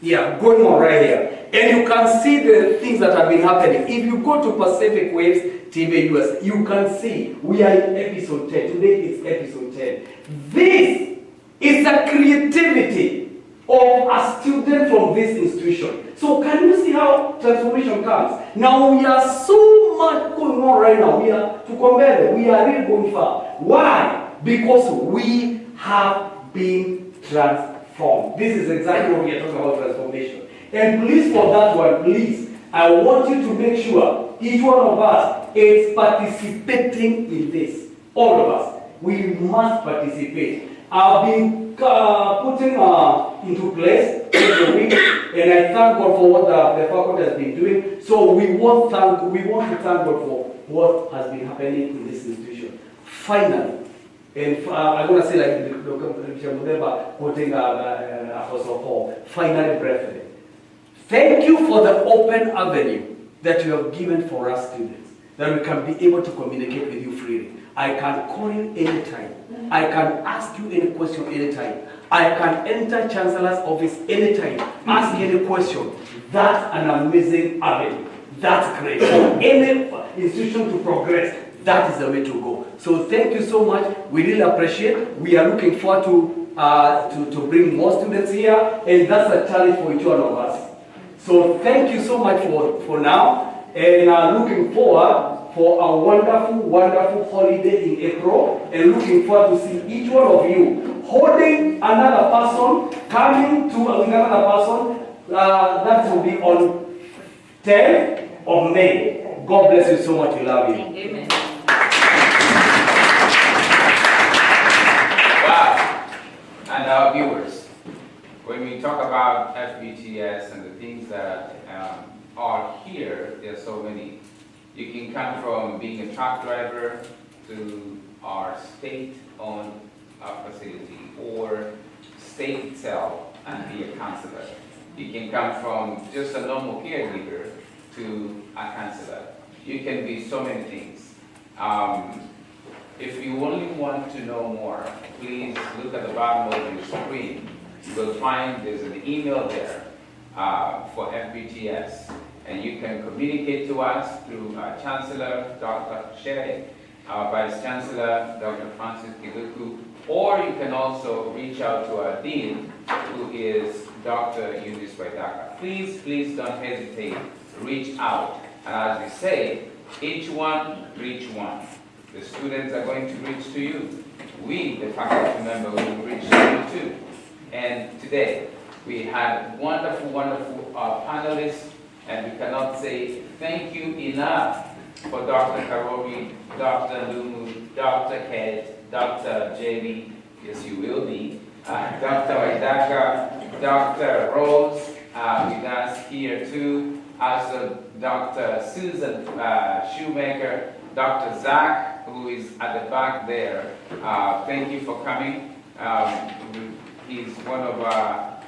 Yeah, going on right here. And you can see the things that have been happening. If you go to Pacific Waves TV US, you can see we are in episode 10. Today is episode 10. This is the creativity of a student from this institution. So can you see how transformation comes? Now we are so much going on right now. We are, to compare them, we are really going far. Why? Because we have been transformed. This is exactly what we are talking about, transformation. And please, for that one, please, I want you to make sure each one of us is participating in this. All of us. We must participate. I've been putting into place every week, and I thank God for what the faculty has been doing. So we want to thank God for what has been happening in this institution. Finally, and I'm going to say like Dr. Mudeba quoting Apostle Paul, finally, brethren, thank you for the open avenue that you have given for us students, that we can be able to communicate with you freely. I can call you anytime. I can ask you any question anytime. I can enter Chancellor's office anytime, ask any question. That's an amazing avenue. That's great. For any institution to progress, that is the way to go. So thank you so much. We really appreciate it. We are looking forward to bring more students here, and that's a challenge for each one of us. So thank you so much for now, and looking forward for a wonderful, wonderful holiday in April, and looking forward to see each one of you holding another person, coming to another person. That will be on 10th of May. God bless you so much. We love you. Amen. Wow. And our viewers, when we talk about FBTS and the things that are here, there are so many. You can come from being a truck driver to our state-owned facility or state itself and be a counselor. You can come from just a normal caregiver to a counselor. You can be so many things. If you only want to know more, please look at the bottom of your screen. You will find there's an email there for FBTS. And you can communicate to us through Chancellor Dr. Sherry, Vice Chancellor Dr. Francis Kiluku, or you can also reach out to our Dean, who is Dr. Eunice Waidaka. Please don't hesitate. Reach out. And as we say, each one reach one. The students are going to reach to you. We, the faculty member, will reach to you too. And today, we had wonderful, wonderful panelists. And we cannot say thank you enough for Dr. Karobi, Dr. Lumu, Dr. Ked, Dr. Jenny, yes you will be, Dr. Waidaka, Dr. Rose with us here too, also Dr. Susan Shoemaker, Dr. Zach, who is at the back there. Thank you for coming. He's one of our,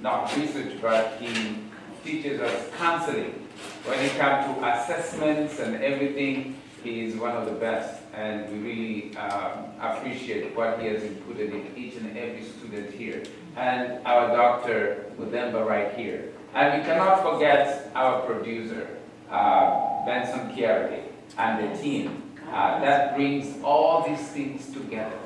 not research, but he teaches us counseling. When it comes to assessments and everything, he is one of the best. And we really appreciate what he has included in each and every student here. And our Dr. Udemba right here. And we cannot forget our producer, Benson Kiarage, and the team that brings all these things together.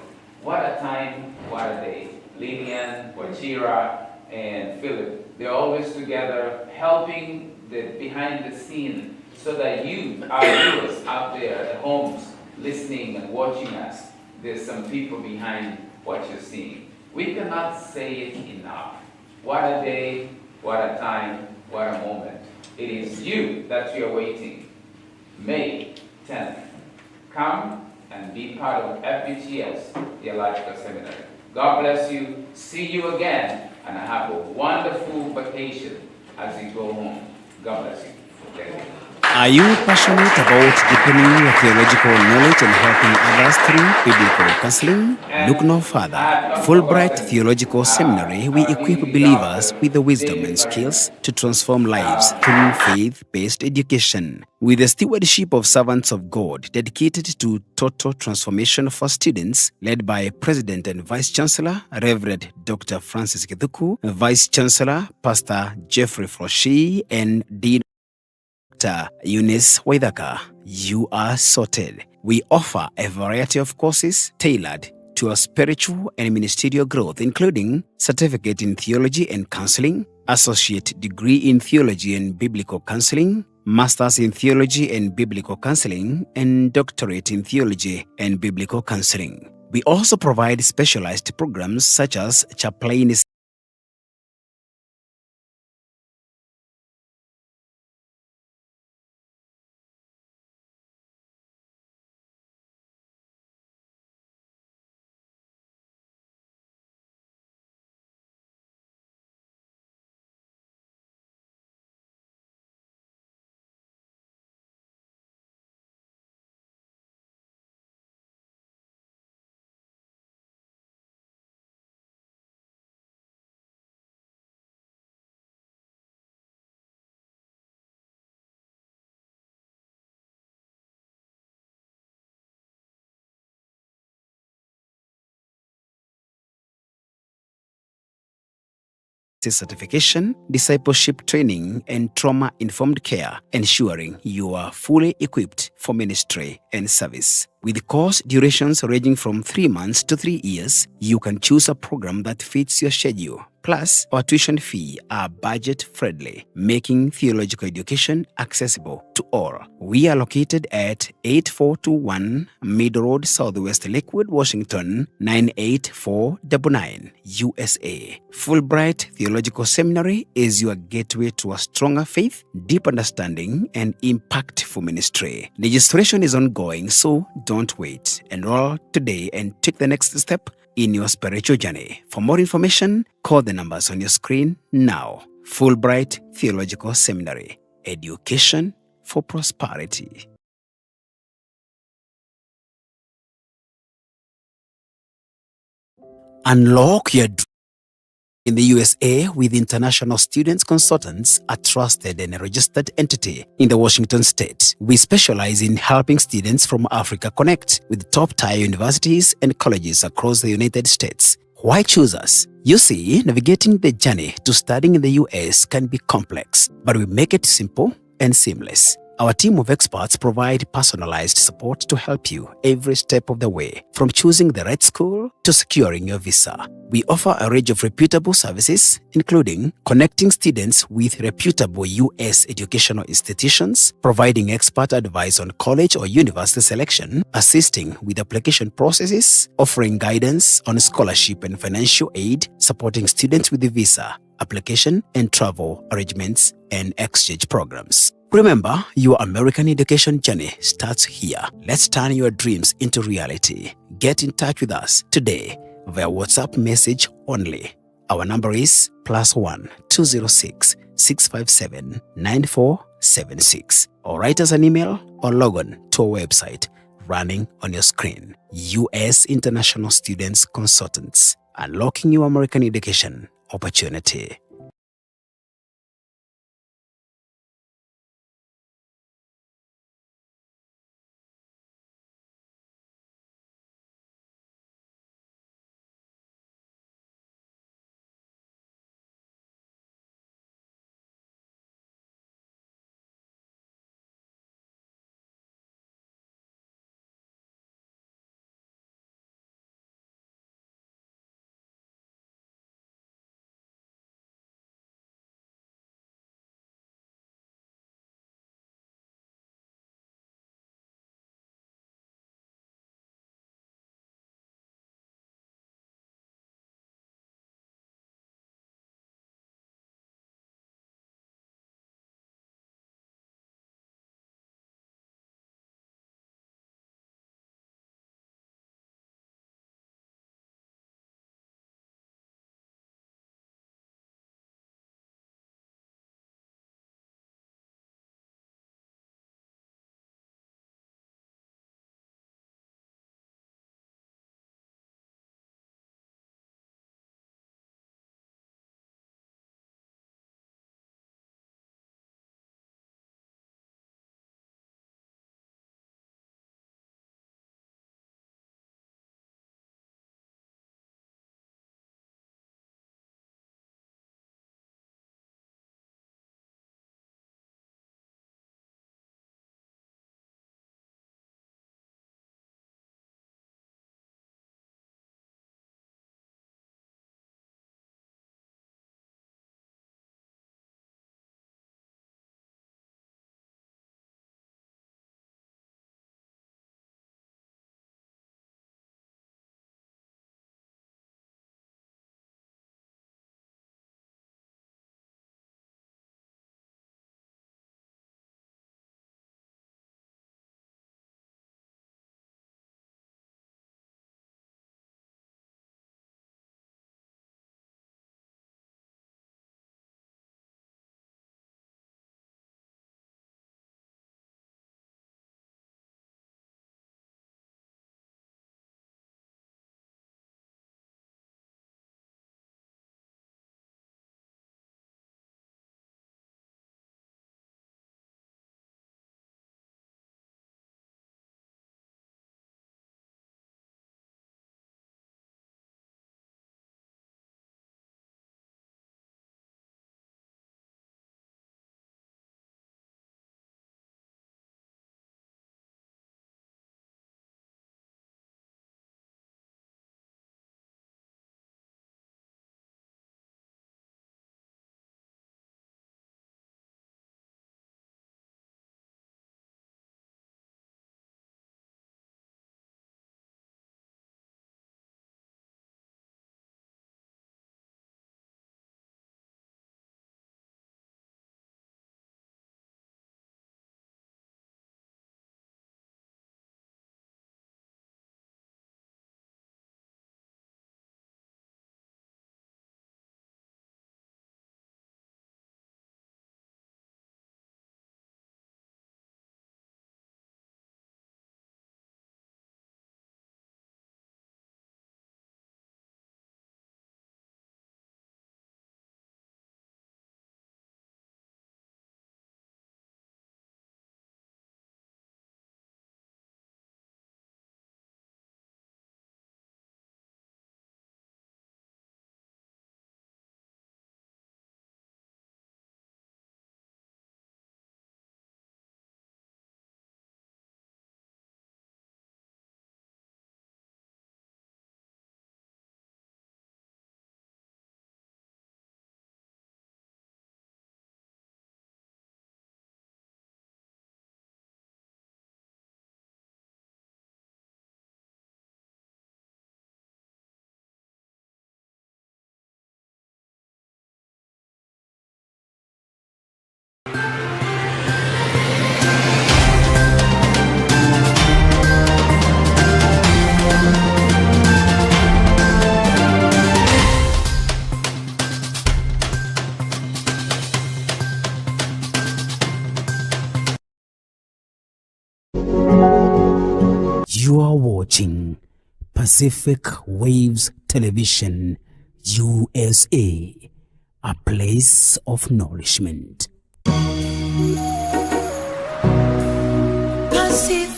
What a time, what a day. Lillian, Wachira, and Philip, they're always together helping behind the scene so that you, our viewers out there at homes, listening and watching us, there's some people behind what you're seeing. We cannot say it enough. What a day, what a time, what a moment. It is you that we are waiting. May 10th. Come and be part of FBTS Theological Seminary. God bless you. See you again, and have a wonderful vacation as you go home. God bless you. Okay. Are you passionate about deepening your theological knowledge and helping others through biblical counseling? Look no further. Fulbright Theological Seminary, we equip believers with the wisdom and skills to transform lives through faith-based education. With the stewardship of servants of God dedicated to total transformation for students, led by President and Vice Chancellor, Reverend Dr. Francis Kithuku, Vice Chancellor, Pastor Jeffrey Froshi, and Dean Dr. Eunice Waidaka, you are sorted. We offer a variety of courses tailored to your spiritual and ministerial growth, including Certificate in Theology and Counseling, Associate Degree in Theology and Biblical Counseling, Masters in Theology and Biblical Counseling, and Doctorate in Theology and Biblical Counseling. We also provide specialized programs such as chaplain certification, discipleship training, and trauma-informed care, ensuring you are fully equipped for ministry and service. With course durations ranging from 3 months to 3 years, you can choose a program that fits your schedule. Plus, our tuition fee are budget-friendly, making theological education accessible to all. We are located at 8421 Mid Road, Southwest Lakewood, Washington, 98499, USA. Fulbright Theological Seminary is your gateway to a stronger faith, deep understanding, and impactful ministry. Registration is ongoing, so don't wait. Enroll today and take the next step in your spiritual journey. For more information, call the numbers on your screen now. Fulbright Theological Seminary, education for prosperity. Unlock your dream. In the USA, with International Students Consultants, a trusted and registered entity in the Washington state. We specialize in helping students from Africa connect with top-tier universities and colleges across the United States. Why choose us? You see, navigating the journey to studying in the US can be complex, but we make it simple and seamless. Our team of experts provide personalized support to help you every step of the way, from choosing the right school to securing your visa. We offer a range of reputable services, including connecting students with reputable U.S. educational institutions, providing expert advice on college or university selection, assisting with application processes, offering guidance on scholarship and financial aid, supporting students with the visa, application and travel arrangements, and exchange programs. Remember, your American education journey starts here. Let's turn your dreams into reality. Get in touch with us today via WhatsApp message only. Our number is +1 206 657 9476. Or write us an email or log on to our website running on your screen. U.S. International Students Consultants, unlocking your American education opportunity. watching Pacific Waves Television, USA, a place of nourishment. Pacific